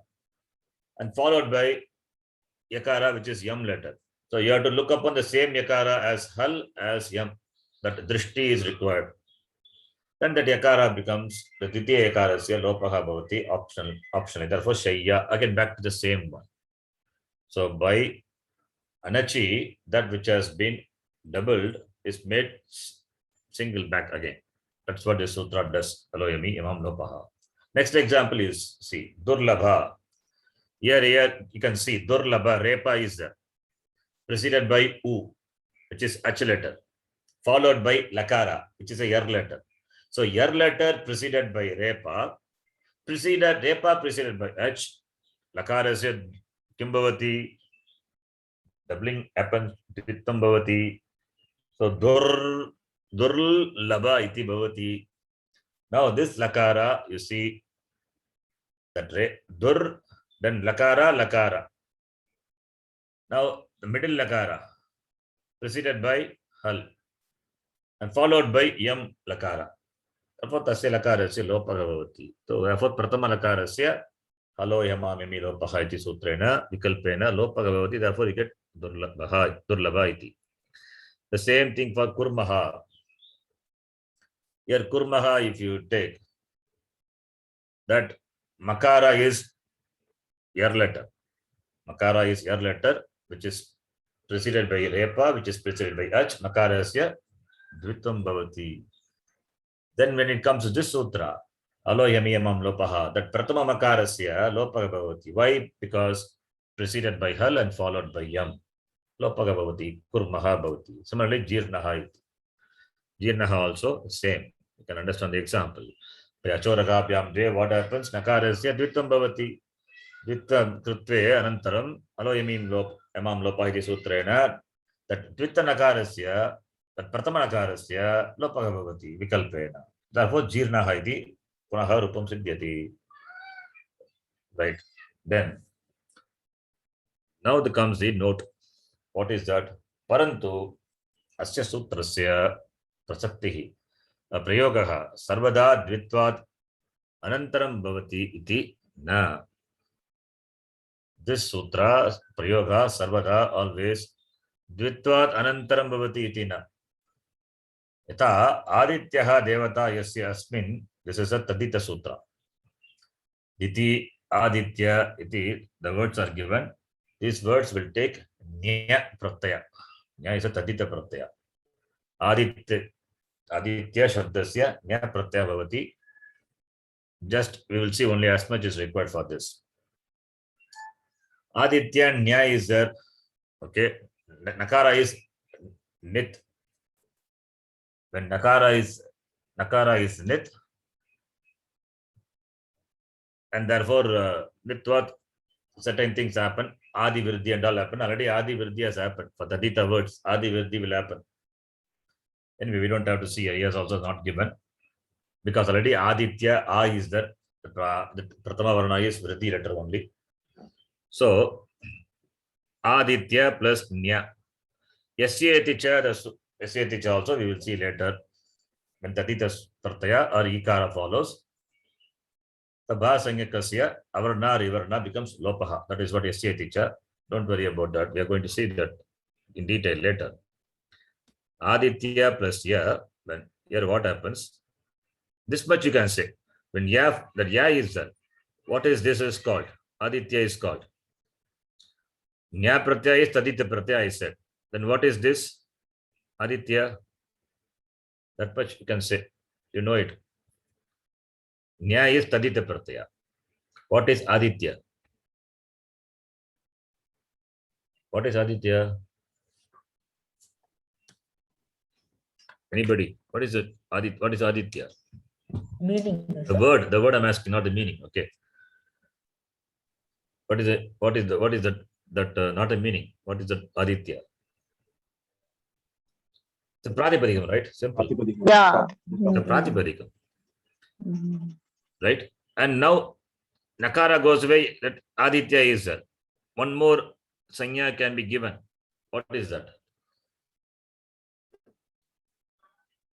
and followed by yakara, which is yam letter. So you have to look upon the same yakara as hal as yam. That drishti is required. Then that yakara becomes the titiya yakarasya lopaha bhavati optional. Therefore, shayya, again back to the same one. So by anachi, that which has been doubled is made single back again. That's what the sutra does. Aloyami imam lopaha. Next example is, see, durlabha. Here you can see durlabha, repa is preceded by u, which is ach letter, followed by lakara, which is a yar letter. So yar letter preceded by repa preceded by ach, lakara said kimbhavati, doubling happens, dittam bhavati. So durlabha iti bhavati. Now this lakara, you see that dur, then lakara. Now the middle lakara preceded by hal and followed by yam lakara. Therefore tasya lakarasya lopaha bhavati. So therefore pratama lakarasya halo yama mimi lopaha iti sutrena vikalpena lopaha bhavati. Therefore you get durlabha iti. The same thing for kurmaha. Here kurmaha, if you take that makara is yar letter. Makara is yar letter, which is preceded by repa, which is preceded by ach. Makarasya dvitam bhavati. Then when it comes to this sutra, alo yamiyamam lopaha, that pratama makarasya lopaha bhavati. Why? Because preceded by hal and followed by yam. Lopaha bhavati, kurmaha bhavati. Similarly, jirnaha. Jirnaha also same. You can understand the example. By achoragabhyam dve, what happens? Nakarasya dvitam bhavati. Dvitta krutve anantaram alo yamim lopa iti sutrena, that dvitta nakarasya, that pratama nakarasya lopaha bhavati vikalpena. Therefore jirnaha iti punaha rupam siddhyati. Right. Then now comes the note. What is that? Parantu asya sutrasya prasaktihi prayogaha sarvada dvitvat anantaram bhavati iti na. This sutra, prayoga, sarvada, always, dvitvat anantaram bhavati iti na. Yata adityaha devata yasya asmin, this is a tadita sutra. Iti, aditya, iti, the words are given. These words will take nya pratyaya. Nya is a tadita pratyaya. Aditya shabdasya nya pratyaya bhavati. Just, we will see only as much is required for this. Aditya nya is there. Okay. Nakara is nit. When nakara is nit, and therefore Ditvat, certain things happen. Adi Vriddhi and all happen. Already Adi Vriddhi has happened. For the Adita words, Adi Vriddhi will happen. Anyway, we don't have to see. Here is also not given. Because already Aditya, A is there. The Pratama Varna is Vriddhi letter only. So, Aditya plus Nya. Yasyeti cha, the Yasyeti cha also we will see later. When Tatita Pratyaya or Ikara follows, the Bhasanyakasya, Avarna, Rivarna becomes Lopaha. That is what Yasyeti cha. Don't worry about that. We are going to see that in detail later. Aditya plus Ya, when here what happens? This much you can say. When Ya, that Ya is there, what is this is called? Aditya is called. Nya Pratyaya is Taditya Pratyaya is said. Then what is this? Aditya. That much you can say. You know it. Nya is Taditya Pratyaya. What is Aditya? What is Aditya? Anybody? What is it? What is Aditya? Meaning. The word I'm asking, not the meaning. Okay. What is it? What is that? Not a meaning. What is the Aditya? It's a Pratipadikam, right? Simple. Yeah. The Pratipadikam. Mm-hmm. Right? And now Nakara goes away, that Aditya is there. One more Sanya can be given. What is that?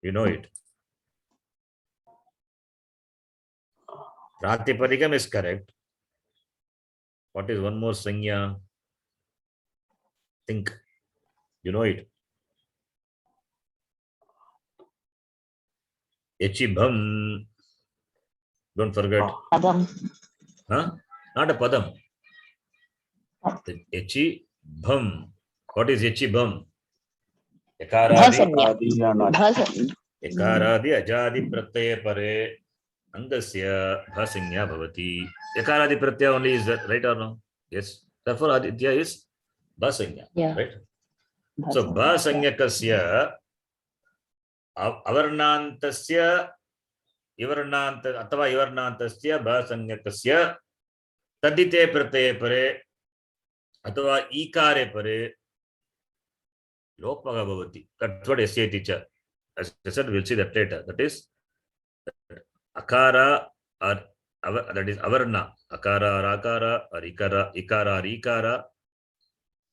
You know it. Pratipadikam is correct. What is one more Sanya? Think. You know it. Echibham. Don't forget. Padam. Huh? Not a Padam. Echibham. What is Echibham? Ekaradi. Ekaradi ajadi pratyaya pare. Angasya bhasanya bhavati. Ekaradi pratyaya only is that, right or no? Yes. Therefore, Aditya is bhasanya. Yeah. Right? So, bhasanyakasya avarnantasya atava ivarnantasya bhasanyakasya tadite pratyaya pare atava ikare pare lopaga bhavati. That's what SAT cha. As I said, we'll see that later. That is akara or that is avarna, akara or akara or ikara or ikara,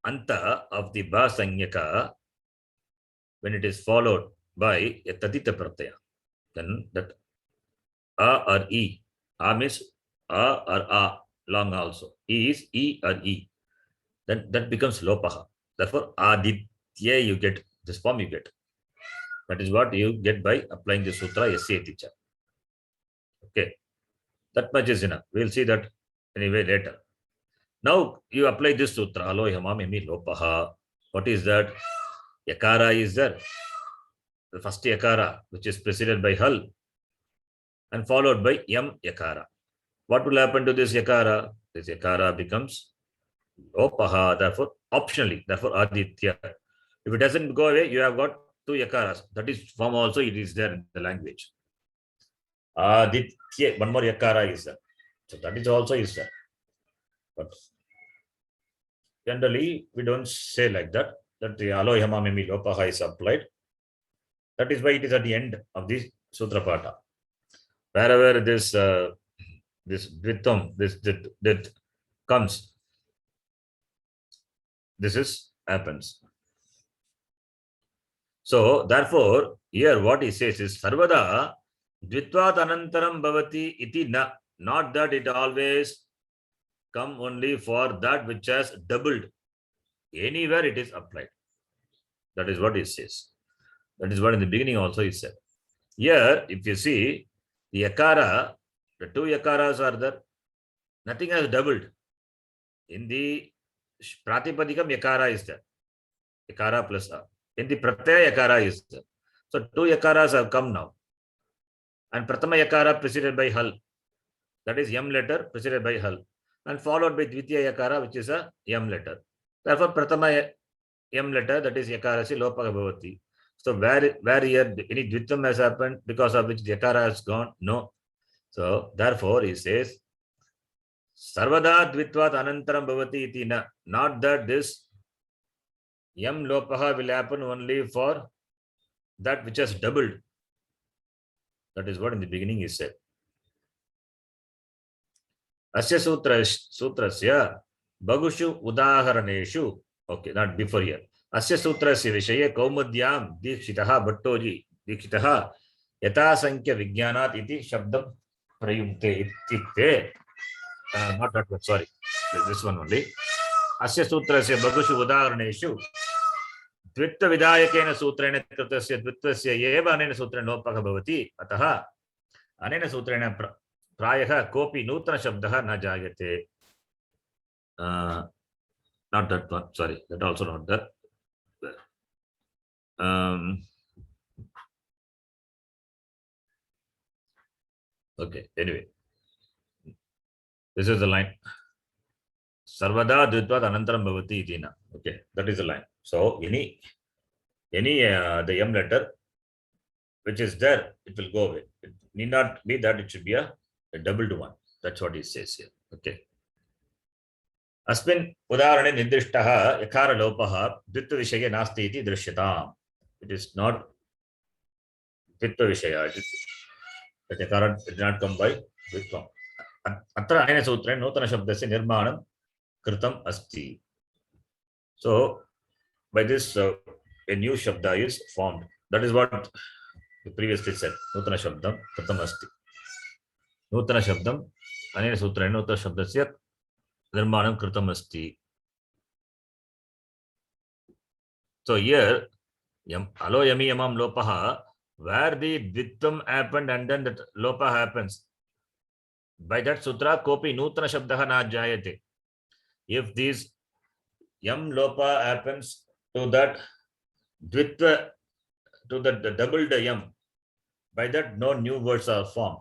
anta of the bhasanyaka, when it is followed by a tadita pratyaya, then that a or e, a means a or a long also, e is e or e, then that becomes lopaha. Therefore, aditya you get, this form you get. That is what you get by applying the sutra SAT cha. Okay, that much is enough. We'll see that anyway later. Now you apply this sutra, alo yamamimi lopaha. What is that? Yakara is there. The first yakara, which is preceded by hal and followed by yam yakara. What will happen to this yakara? This yakara becomes lopaha, therefore optionally, therefore aditya. If it doesn't go away, you have got two yakaras. That is form also, it is there in the language. Aditya, one more yakara is there. So that is also is there. But generally, we don't say like that, that the alo yamamimi lopaha is applied. That is why it is at the end of the sutra pata. Wherever this this dvitam, this that comes, this is happens. So therefore, here what he says is sarvada dvitvat anantaram bhavati iti na. Not that it always come only for that which has doubled. Anywhere it is applied. That is what he says. That is what in the beginning also he said. Here, if you see the yakara, the two yakaras are there. Nothing has doubled. In the pratipadikam yakara is there. Yakara plus a. In the pratyaya yakara is there. So two yakaras have come now. And pratama yakara preceded by hal. That is yam letter preceded by hal. And followed by dvitiya yakara, which is a yam letter. Therefore, pratama yam letter, that is yakara si lopaga bhavati. So where here any dvitam has happened because of which the yakara has gone? No. So therefore he says सर्वदा द्वित्वात् अनन्तरं भवति इति न. Not that this yam lopaha will happen only for that which has doubled. That is what in the beginning is said. Asya sutrasya bagushu udaharaneshu. Okay, not before here. Asya sutrasya vishaye kaumadyam dikshitaha bhattoji dikshitaha yata sankhya vijnanat iti shabdam prayukte ityukte. Not that one, sorry. This one only. Asya sutrasya bagushu udaharaneshu द्वित्व विधायकेन सूत्रेण कृतस्य द्वित्वस्य एव अनेन सूत्रेण लोपः भवति. अतः अनेन सूत्रेण प्रायः कोऽपि नूतन शब्दः न जायते. Not that one, sorry, that also not that. Okay, anyway, this is the line. Sarvada dvitvat anantaram bhavati iti na. Okay, that is the line. So any the M letter which is there, it will go away. It need not be that it should be a doubled one. That's what he says here. Okay. Asmin udarane nirdiष्टः yakara lopah dvitva vishaya nasti iti drishyataam. It is not dvitva vishaya. That yakara did not come by dvitvam. Atra anena sutrena nutana shabdasya nirmanam kritam asti. So by this a new shabda is formed. That is what the previously said. Nutana shabdam kritam asti. Nutana shabdam anena sutrena nutana shabdasya nirmanam kritam asti. So here alo yami yamam lopaha, where the dvitvam happened and then that lopa happens, by that sutra kopi nutana shabdaha na jayate. If this yam lopa happens to that dvitva, to the doubled yam, by that no new words are formed.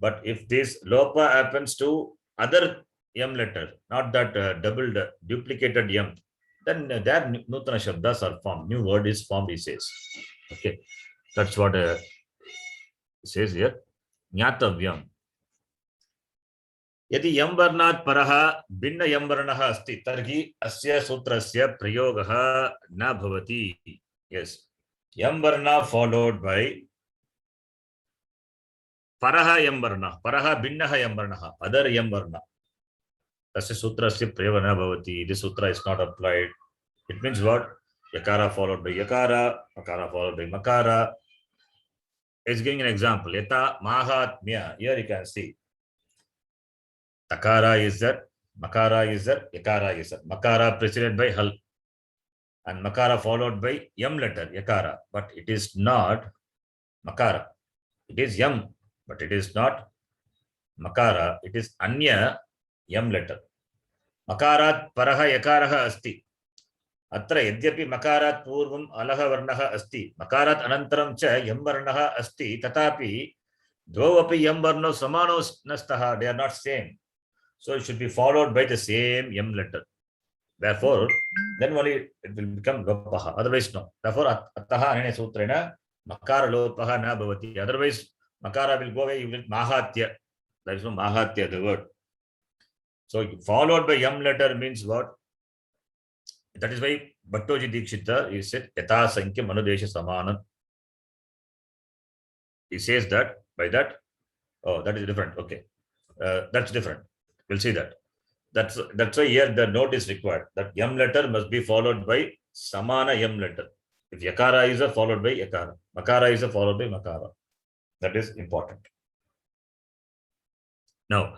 But if this lopa happens to other yam letter, not that doubled duplicated yam, then there nutana shabdas are formed. New word is formed, he says. Okay, that's what it says here. Jnatavyam. यदि यम वर्णात् परः भिन्न यम वर्णः अस्ति तर्हि अस्य सूत्रस्य प्रयोगः न भवति. Yes, यम वर्ण followed by परः यम वर्ण, परः भिन्नः यम वर्णः, other यम वर्ण, तस्य सूत्रस्य प्रयोगः न भवति. This sutra is not applied. It means what? Yakara followed by yakara, makara followed by makara. It's giving an example. Yata mahatmya. Here you can see. Takara is there, makara is there, yakara is there. Makara preceded by hal and makara followed by yam letter, yakara. But it is not makara. It is yam, but it is not makara. It is anya yam letter. Makarat paraha yakaraha asti. Atra yadyapi makarat purvam alaha varnaha asti. Makarat anantaram cha yam varnaha asti. Tatapi dvau api yam varno samano nastaha. They are not same. So it should be followed by the same yam letter. Therefore, then only it will become lopaha. Otherwise, no. Therefore, ataha anena sutrena makara lopaha na bhavati. Otherwise, makara will go away. You will mahatya. There is no mahatya, the word. So followed by yam letter means what? That is why Bhattoji Dikshita, he said yata sankhya manudesha samanam. He says that by that. Oh, that is different. Okay, that's different. We'll see that. That's why here the note is required. That yam letter must be followed by samana yam letter. If yakara is followed by yakara, makara is followed by makara. That is important. Now,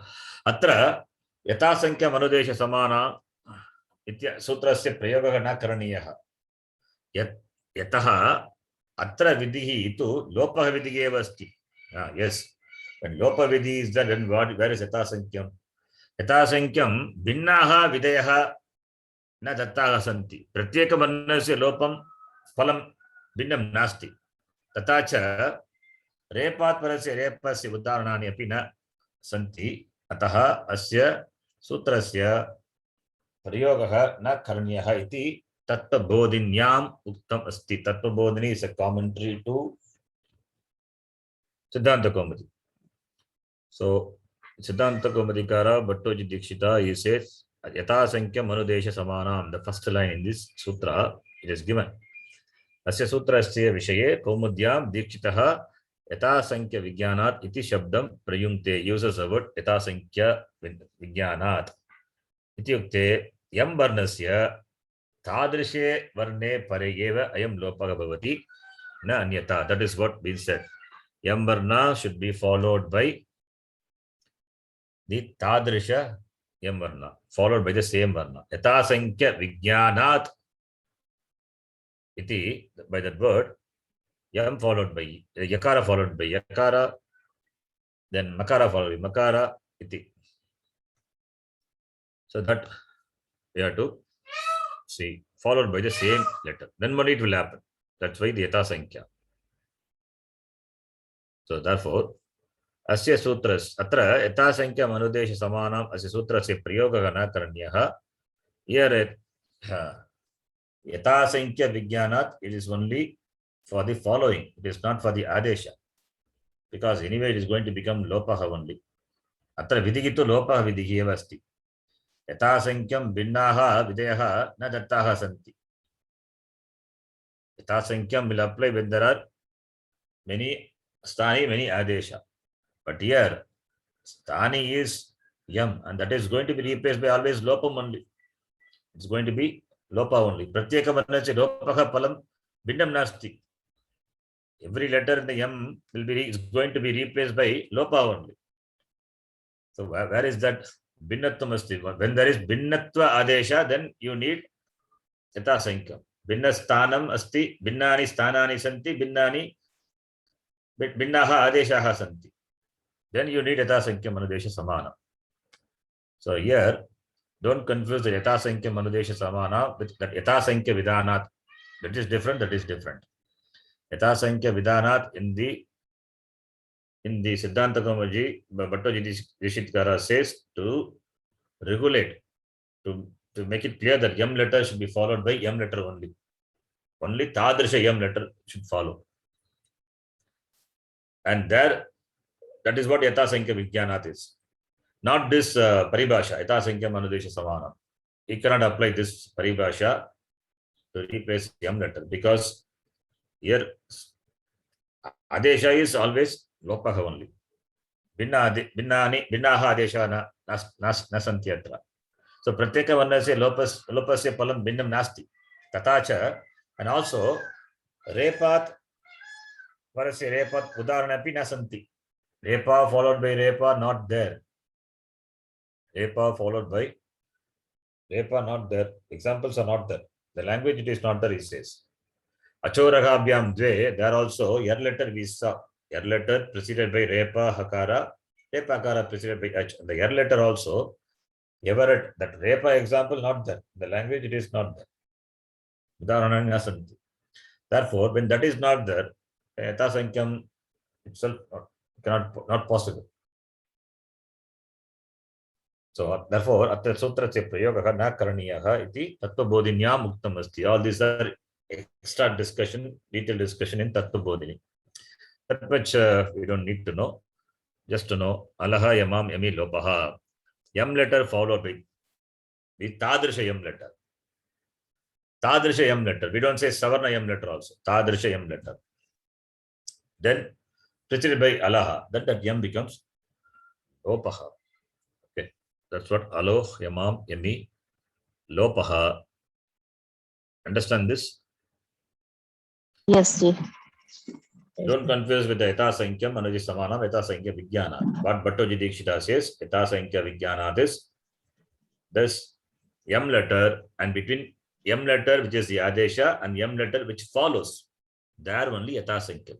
atra yata sankhya manudesha samana itya sutrasya prayogah na karaniyah. Yataha atra vidhi itu lopah vidhi eva asti. Yes, when lopa vidhi is there, then where is yata sankhya? यथासंख्यं भिन्नाः विधयः न दत्ताः सन्ति. प्रत्येकवर्णस्य लोपं फलं भिन्नं नास्ति. तथा च रेपात् परस्य रेपस्य उदाहरणानि अपि न सन्ति. अतः अस्य सूत्रस्य प्रयोगः न करणीयः इति तत्त्वबोधिन्याम् उक्तम् अस्ति. तत्त्वबोधिनी is a commentary to Siddhanta Kaumudi. So Siddhanta Kaumadikara, Bhattoji Dikshita, he says, Yata Sankhya Manudesha Samanam, the first line in this sutra, it is given. Asya sutra asya vishaye Kaumudyam Dikshitaha Yata Sankhya Vigyanat iti Shabdam Prayumte, uses the word Yata Sankhya Vigyanat. Ityukte Yam Varnasya Tadrishe Varne Paregeva Ayam Lopaha Bhavati Na Anyata. That is what been said. Yam Varna should be followed by the Tadrisha Yam Varna, followed by the same Varna. Yata Sankhya Vigyanat iti, by that word, Yam followed by Yakara, followed by Yakara, then Makara followed by Makara iti. So that we have to see, followed by the same letter. Then only it will happen. That's why the Yata Sankhya. So therefore, Asya Sutras, Atra Yata Sankhya Manudesha Samanam Asya Sutrasya Prayogaha na Karanyah. Here, Yata Sankhya Vigyanat, it is only for the following. It is not for the Adesha. Because anyway, it is going to become Lopaha only. Atra Vidigitu Lopaha Vidihi Evasti. Yata Sankhya Binnaha Videha na Dattaha Santi. Yata Sankhya will apply when there are many Sthani, many Adesha. But here, Sthani is Yam, and that is going to be replaced by always Lopam only. It's going to be Lopa only. Pratyeka Varnache Lopaha Palam Bindam Nasti. Every letter in the Yam will be is going to be replaced by Lopa only. So where is that Binnatvam asti? When there is Binnatva Adesha, then you need Yata Sankhya. Binna Sthanam asti, Binnani Sthanani Santi, Binnaha Adeshaha Santi. Then you need Yata Sankhya Manudesha Samana. So here, don't confuse the Yata Sankhya Manudesha Samana with that Yata Sankhya Vidhanat. That is different, that is different. Yata Sankhya Vidhanat in the Siddhanta Kaumuji, Bhattoji Dishitkara says to regulate, to make it clear that Yam letter should be followed by Yam letter only. Only Tadrisha Yam letter should follow. And there, that is what Yata Sankhya Vigyanat is. Not this Paribhasha, Yata Sankhya Manudesha Samana. You cannot apply this Paribhasha to replace Yam letter because here Adesha is always Lopaha only. Binnaha Adesha na santi atra. So Pratyeka Varnasya Lopasya Palam Binnam Nasti. Tatacha, and also Repat Varasya Repat Udaranapi Nasanti. Repa followed by Repa not there. Repa followed by Repa not there. Examples are not there. The language it is not there, he says. Achoragabhyam dve, there also Yar letter we saw. Yar letter preceded by Repa Hakara, Repa Hakara preceded by Ach. The Yar letter also, ever that Repa example not there. The language it is not there. Therefore, when that is not there, Yata Sankhya itself not possible. So therefore, Atra Sutra Se Prayogaha na Karaniyaha iti Tattva Bodhinya Muktam asti. All these are extra discussion, detailed discussion in Tattva Bodhini. That much we don't need to know. Just to know Alaha Yamam Yami Lopaha. Yam letter followed by the Tadrisha Yam letter. Tadrisha Yam letter. We don't say Savarna Yam letter also. Tadrisha Yam letter. Then preceded by Alaha. Then that Yam becomes Lopaha. Okay. That's what Aloh Yamam Yami Lopaha. Understand this? Yes, Ji. Don't confuse with the Yata Sankhya Manudesha Samana, Yata Sankhya Vigyanat. What Bhattoji Dikshita says, Yata Sankhya Vigyanat is this Yam letter, and between Yam letter, which is the Adesha, and Yam letter, which follows, there only Yata Sankhya.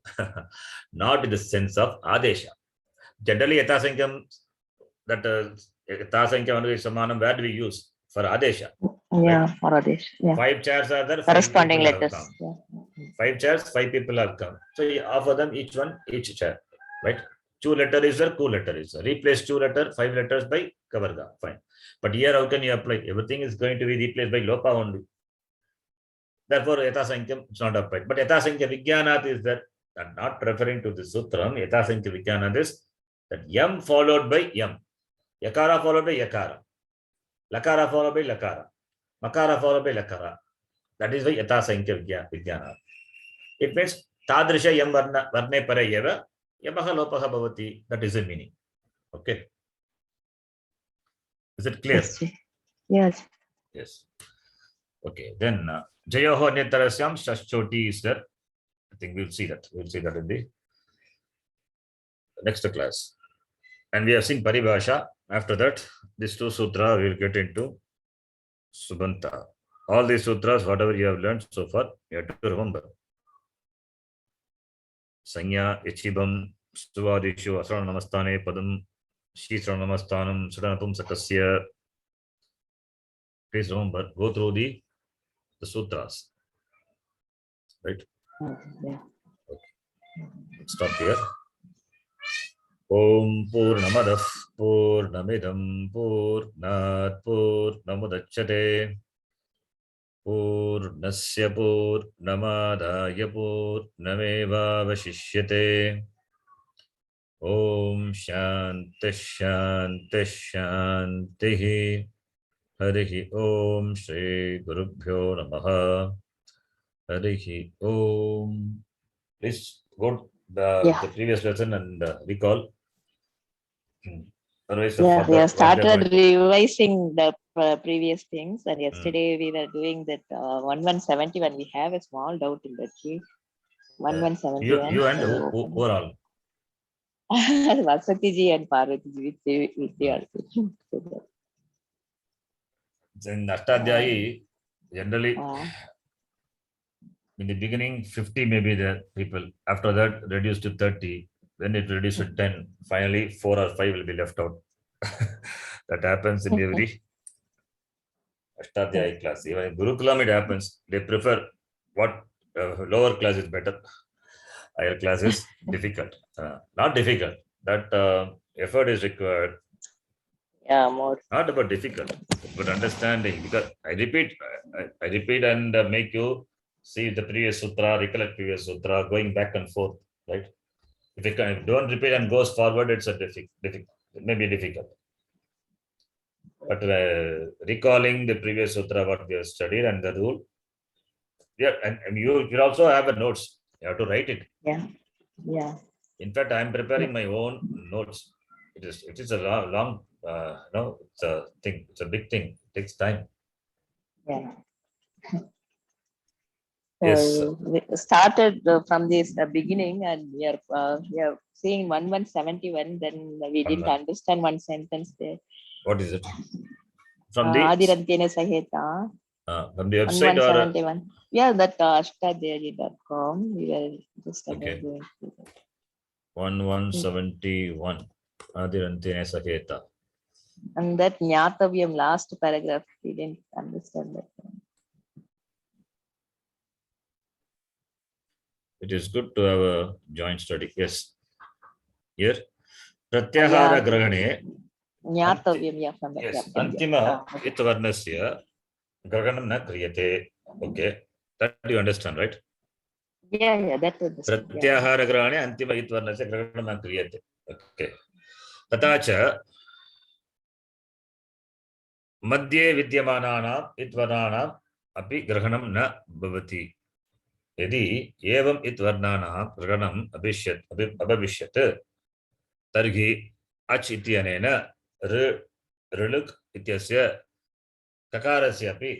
Not in the sense of Adesha. Generally, Yata Sankhya, that Yata Sankhya Manudesha Samanam, where do we use? For Adesha. Yeah, Right? for Adesh. Yeah. 5 chairs are there. Corresponding 5 people have letters. come. Yeah. 5 chairs, 5 people have come. So you offer them each chair. Right? 2 letter is there, 2 letter is there. Replace 2 letter, 5 letters by Kavarga. Fine. But here, how can you apply? Everything is going to be replaced by Lopa only. Therefore, Yata Sankhya is not applied. But Yata Sankhya Vigyanat is that, not referring to the Sutram. Yata Sankhya Vigyanat is that Yam followed by Yam. Yakara followed by yakara. Lakara followed by lakara. Makara followed by lakara. That is why yata sankhya vijnana. It means tadrisha yam varne pare yeva yamaha lopaha bhavati. That is the meaning. Okay. Is it clear? Yes, Ji. Yes. Yes. Okay. Then Jayoho Netarasyam Shashchoti is there. I think we'll see that. We'll see that in the next class. And we have seen Paribhasha. After that, these two sutras we will get into Subanta. All these sutras, whatever you have learned so far, you have to remember. Sanya, Ichibam, Suvadishu, Asrana Namastane, Padam, Shisrana Namastanam, Sudanapum Sakasya. Please remember, go through the sutras. Right? Yeah. Let's stop here. Om Purnamadah Purnamidam Purnat Purnamudachyate Purnasya Purnamadaya Purnamevavashishyate. Om Shanti Shanti Shanti. Harihi Om Shri Gurubhyo Namaha. Harihi Om. Please go the previous lesson and recall. Otherwise, Yeah, we have started what they're revising the previous things, and yesterday we were doing that 1171. We have a small doubt in that key. 1171. you and who are all? Vasati ji and Parvati ji with you also. In Ashtadhyayi, generally, in the beginning, 50 may be the people. After that, reduced to 30. Then it reduced to 10. Finally, 4 or 5 will be left out. That happens in every Ashtadhyayi class. Even in Gurukulam, it happens. They prefer what lower class is better. Higher class is difficult. Not difficult. That effort is required. Yeah, more. Not about difficult, but understanding. Because I repeat and make you see the previous sutra, recollect previous sutra, going back and forth, right? If you don't repeat and goes forward, it's a difficult. It may be difficult. But recalling the previous sutra, what we have studied and the rule, yeah, and you also have a notes. You have to write it. Yeah, yeah. In fact, I am preparing my own notes. It is a long no, it's a thing. It's a big thing. It takes time. Yeah. Yes. We started from this beginning, and we are seeing 1171. Then we didn't understand one sentence there. What is it? From the Adirantena Saheta. From the website 1171. Yeah, that ashtadhyayi.com. We were just okay. going through that. 1171. Adirantena Saheta. And that Nyatavyam last paragraph, we didn't understand that. It is good to have a joint study. Yes. Here, Pratyahara Grahane. Nyatavyam, yeah, from that. Yes. Antima Itvarnasya Grahanam na kriyate. Okay. That you understand, right? Yeah, that is. Pratyahara Grahane Antima Itvarnasya Grahanam na kriyate. Okay. Tatacha Madhye Vidyamananam Itvarnanam api Grahanam na bhavati. यदि एवं इत्वर्णानां ग्रहणम् अभविष्यत् तर्हि अच् इत्यनेन ऋलुक् इत्यस्य ककारस्य अपि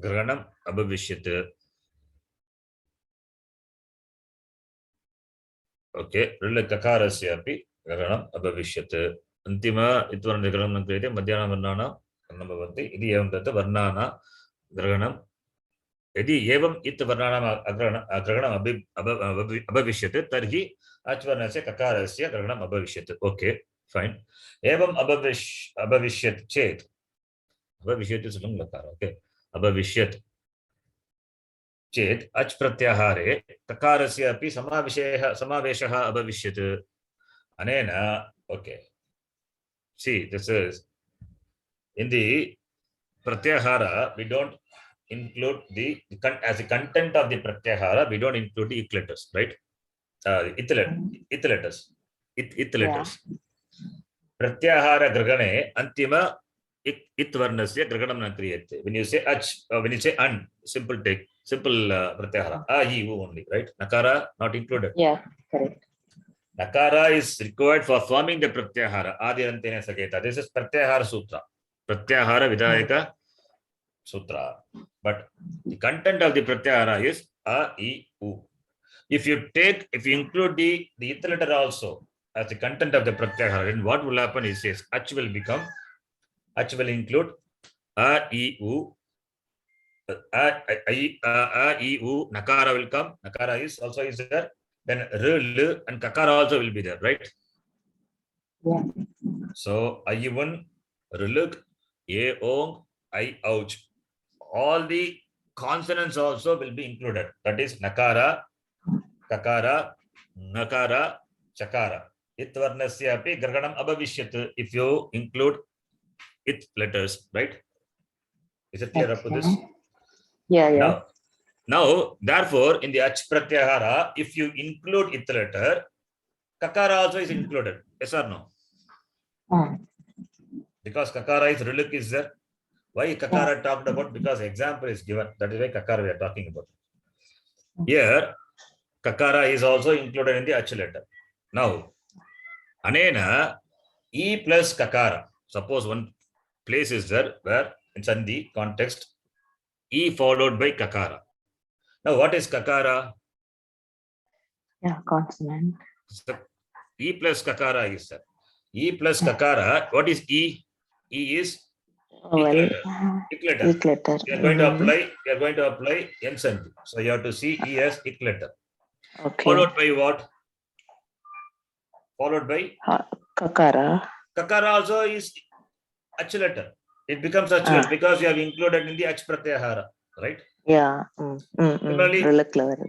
ग्रहणम् अभविष्यत्. Okay, ऋलुक् ककारस्य अपि ग्रहणम् अभविष्यत्. अन्तिम इत्वर्णग्रहणं क्रियते मध्याह्नवर्णानां ग्रहणं भवति. इति एवं तत् वर्णानां ग्रहणं यदि एवं इत वर्णानां ग्रहणम् अभविष्यत् तर्हि अच्वर्णस्य ककारस्य ग्रहणम् अभविष्यत्. Okay, fine. एवं अभविष्यत् चेत् अभविष्यत् सुलङ् लकार. ओके, अभविष्यत् चेत् अच् प्रत्याहारे ककारस्य अपि समावेशः अभविष्यत्. अनेन okay, see, this is in the pratyahara we don't include the as the content of the pratyahara, we don't include the ik letters, right? It letters. Pratyahara gragane antima it varnasya graganam na kriyate. When you say ach, when you say an, simple take, simple pratyahara. A, I, U only, right? Nakara not included. Yeah, correct. Nakara is required for forming the pratyahara. Adirantena saketa. This is pratyahara sutra. Pratyahara vidayaka sutra. But the content of the pratyahara is a, I, U. If you include the ith letter also as the content of the pratyahara, then what will happen is yes, ach will include a, I, U. I, U, nakara will come. Nakara is there. Then r, and kakara also will be there, right? Yeah. So I1, ruluk, a, ong, I, ouch. All the consonants also will be included. That is nakara, kakara, nakara, chakara. It varnasya api graganam abhavishyat if you include it letters, right? Is it clear up to this? Yeah. Now, therefore, in the ach pratyahara, if you include it letter, kakara also is included. Yes or no? Because kakara is ruluk is there. Why kakara talked about? Because example is given. That is why kakara we are talking about. Here, kakara is also included in the ach letter. Now, anena e plus kakara. Suppose one place is there where in sandhi context e followed by kakara. Now, what is kakara? Yeah, consonant. So, e plus kakara is there. E plus kakara. What is e? E is ik letter. Ik letter. We are going to apply n sandhi. So you have to see e as ik letter. Okay. Followed by what? Followed by kakara. Kakara also is ach letter. It becomes ach letter because you have included in the ach pratyahara, right? Yeah. Similarly,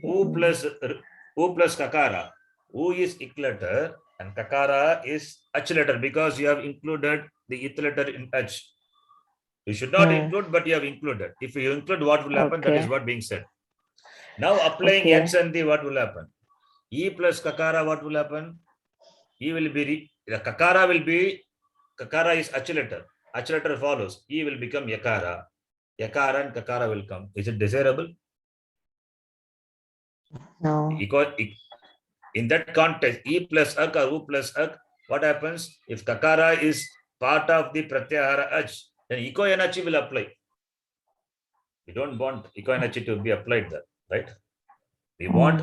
u plus kakara. U is ik letter and kakara is ach letter because you have included the it letter in ach. You should not include, but you have included. If you include, what will happen? That is what being said. Now applying n sandhi, what will happen? E plus kakara, what will happen? E will be the kakara will be kakara is ach letter. Ach letter follows. E will become yakara. Yakara and kakara will come. Is it desirable? No. In that context, e plus ak or u plus ak, what happens? If kakara is part of the pratyahara ach, then iko enachi will apply. We don't want iko enachi to be applied there, right? We want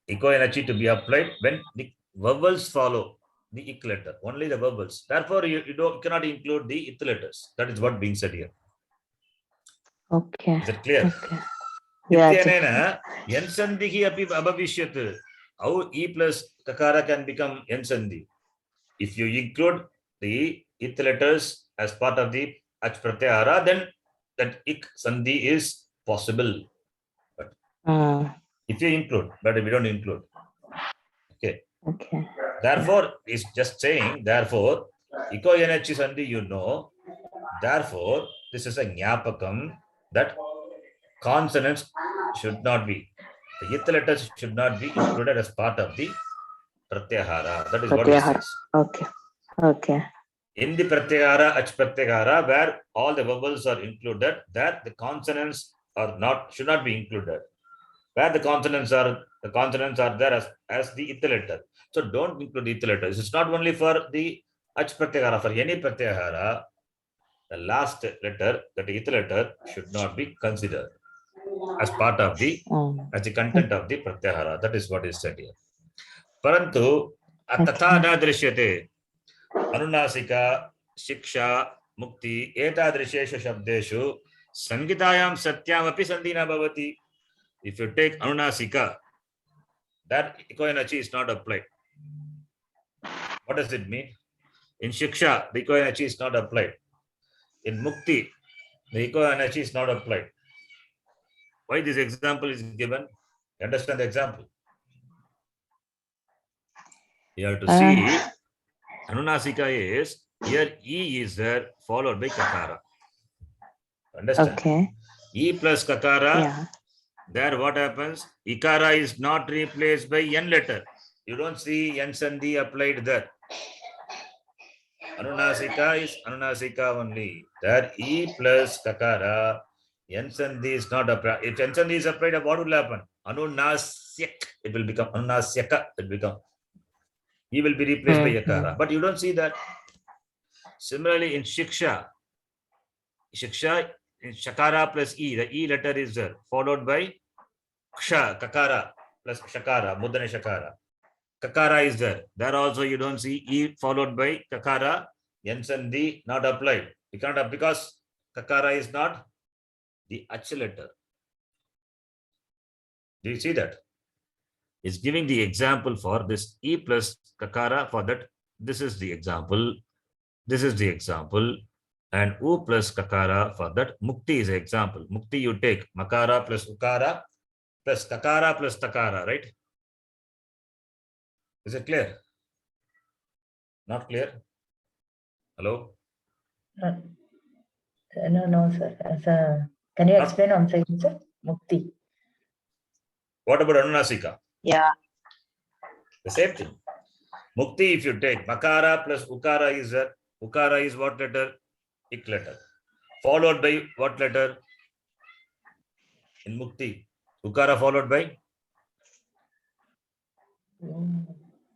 iko enachi to be applied when the vowels follow the ik letter, only the vowels. Therefore, you cannot include the it letters. That is what being said here. Okay. Is it clear? Okay. Yeah. N sandhi api abhavishyat. How e plus kakara can become n sandhi? If you include the it letters as part of the ach pratyahara, then that ik sandhi is possible. But if you include, but we don't include. Okay. Okay. Therefore, it's just saying, therefore, iko enachi sandhi, you know. Therefore, this is a nyapakam that consonants should not be, the it letters should not be included as part of the pratyahara. That is what it says. Okay. Okay. In the pratyahara, ach pratyahara, where all the vowels are included, that the consonants are not, should not be included. Where the consonants are there as the it letter. So don't include the it letters. It's not only for the ach pratyahara, for any pratyahara, the last letter, that it letter, should not be considered as part of the as the content of the pratyahara. That is what is said here. Parantu tatha na drishyate anunasika shiksha mukti etadrisheshu shabdeshu sangitayam satyam api sandhina bhavati. If you take anunasika, that iko enachi is not applied. What does it mean? In shiksha, the iko enachi is not applied. In mukti, the iko enachi is not applied. Why this example is given? You understand the example? You have to see anunasika is here e is there followed by kakara. Understand? Okay. E plus kakara. Yeah. There what happens? Ikara is not replaced by n letter. You don't see n sandhi applied there. Anunasika is Anunasika only. That E plus kakara, N sandhi is not upright. If N sandhi is upright, what will happen? Anunasyak. It will become Anunasyaka. It will become. E will be replaced by yakara. But you don't see that. Similarly, in shiksha, in shakara plus E, the E letter is there, followed by ksha, kakara plus shakara, mudane shakara. Kakara is there. There also you don't see E followed by kakara, N sandhi not applied. You cannot because kakara is not the ach letter. Do you see that? It's giving the example for this E plus kakara for that. This is the example. This is the example. And U plus kakara for that. Mukti is an example. Mukti you take makara plus ukara plus kakara plus takara, right? Is it clear? Not clear? Hello? No, sir. Can you explain once again, sir? Mukti. What about Anunasika? Yeah. The same thing. Mukti, if you take makara plus ukara is there. Ukara is what letter? Ik letter. Followed by what letter? In Mukti. Ukara followed by?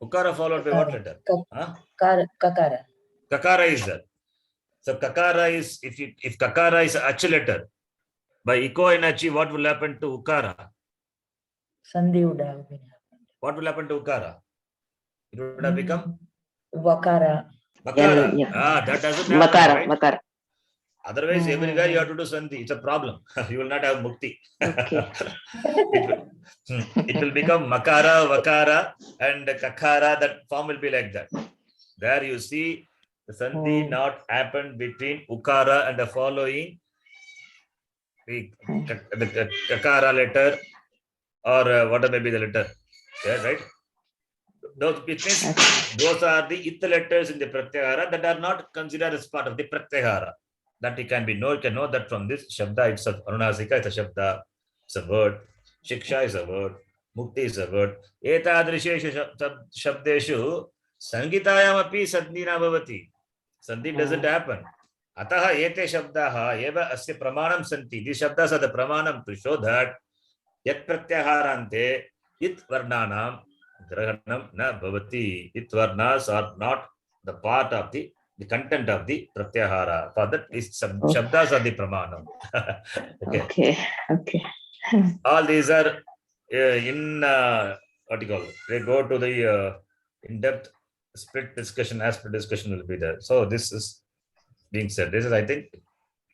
Ukara followed by what letter? Huh? Kakara. Kakara is there. So kakara is, if kakara is ach letter, by iko and achi, what will happen to ukara? Sandhi would have been happened. What will happen to ukara? It would have become? Vakara. Makara. Yeah. That doesn't happen, Makara. right? Makara. Otherwise, everywhere you have to do sandhi. It's a problem. You will not have mukti. Okay. It will become makara, vakara, and kakara. That form will be like that. There you see the sandhi not happened between ukara and the following the kakara letter or whatever may be the letter. Yeah, right? Those are the it letters in the pratyahara that are not considered as part of the pratyahara. That it can be known, you can know that from this shabda itself. Anunasika is a shabda, it's a word. Shiksha is a word. Mukti is a word. Etadrisheshu shabdeshu sangitayam api sandhi na bhavati. Sandhi doesn't happen. Ataha ete shabdaha eva asya pramanam santi. These shabdas are the pramanam to show that yat pratyaharante it varnanam grahanam na bhavati. It varnas are not the part of the content of the pratyahara. For that is shabdas are the pramanam. Okay. All these are in what you call it? They go to the in-depth split discussion, aspect discussion will be there. So this is being said. This is, I think,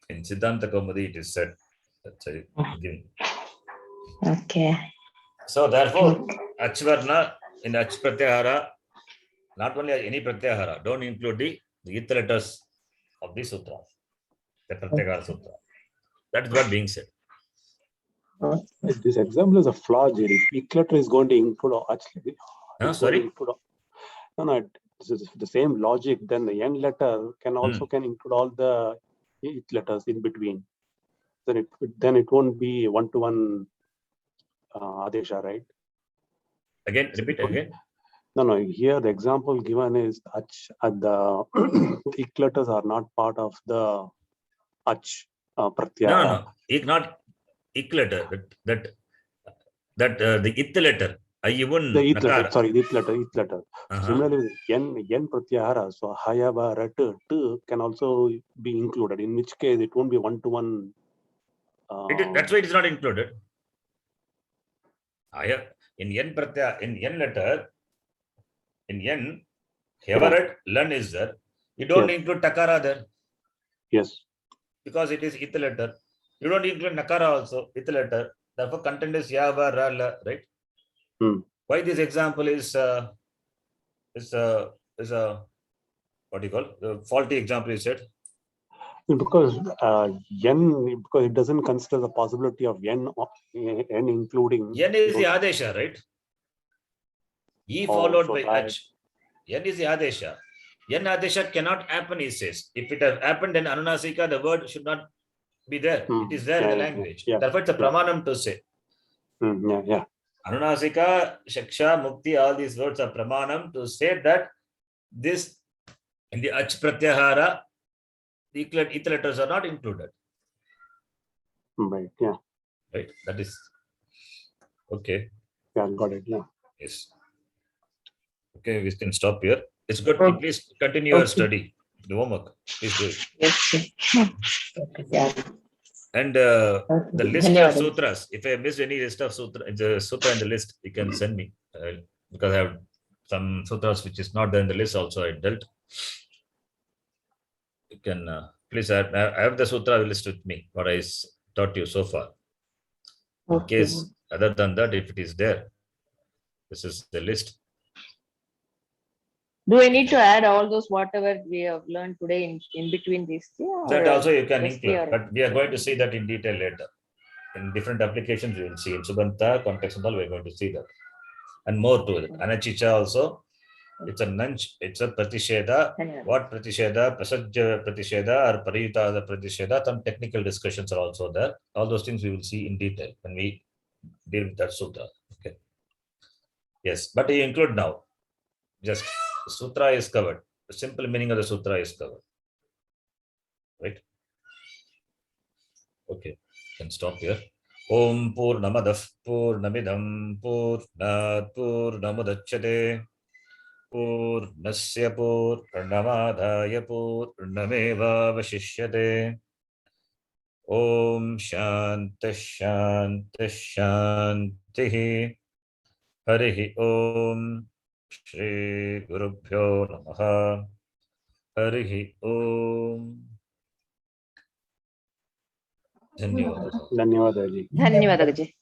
in Siddhanta Kaumudi it is said. That's again. Okay. So therefore, Achvarna in Ach Pratyahara, not only any Pratyahara, don't include the it letters of the sutra, the Pratyahara sutra. That is what being said. This example is a flaw, Jerry. Ik letter is going to include actually. Sorry? No, this is the same logic. Then the N letter can also can include all the it letters in between. Then it won't be one-to-one adesha, right? Again, repeat again. No. Here the example given is the ik letters are not part of the ach pratyahara. No. Not ik letter. That the it letter. The it letter. Sorry, it letter. Similarly, N pratyahara. So hayaba rat t can also be included. In which case, it won't be one-to-one. That's why it is not included. In N letter, in N, Hevarat, Lan is there. You don't include Takara there. Yes. Because it is it letter. You don't include Nakara also, it letter. Therefore, content is Yava, Ra, La, right? Why this example is a what do you call faulty example is said? Because N, because it doesn't consider the possibility of N including. N is the Adesha, right? E followed by H. N is the Adesha. N Adesha cannot happen, he says. If it has happened, then Anunasika, the word should not be there. It is there in the language. Therefore, it's a pramanam to say. Anunasika, Shaksha, Mukti, all these words are pramanam to say that this In the ach pratyahara, the it letters are not included. Right. Yeah. Right? That is okay. Yeah. Got it. Yeah. Yes. Okay, we can stop here. It's good. Okay. Please continue your Okay. study. The homework. Please do it. Yes. Okay. Yeah. And Okay. the list of Dhanyawad. sutras, if I missed any list of the sutra in the list, you can send me because I have some sutras which is not there in the list also I dealt. You can please I have the sutra list with me, what I taught you so far. In Okay. case other than that, if it is there, this is the list. Do I need to add all those whatever we have learned today in between these two? That also you can just include, your- but we are going to see that in detail later. In different applications, we will see in Subanta context and all, we are going to see that. And more to it. Anachicha also, it's a nunch, it's a pratisheda. Dhanyawad. What pratisheda, prasajya pratisheda or parita pratisheda, some technical discussions are also there. All those things we will see in detail when we deal with that sutra. Okay. Yes, but you include now. Just the sutra is covered. The simple meaning of the sutra is covered. Right? Okay, can stop here. Om Purnamadah Purnamidam Purnat Purnamudachyate Purnasya Purnamadaya Purnameva Vashishyate. Om Shanti Shanti Shanti. Harihi Om Shri Gurubhyo Namaha. Harihi Om. धन्यवाद. Dhanyawad, Ji. Dhanyawad, Ji.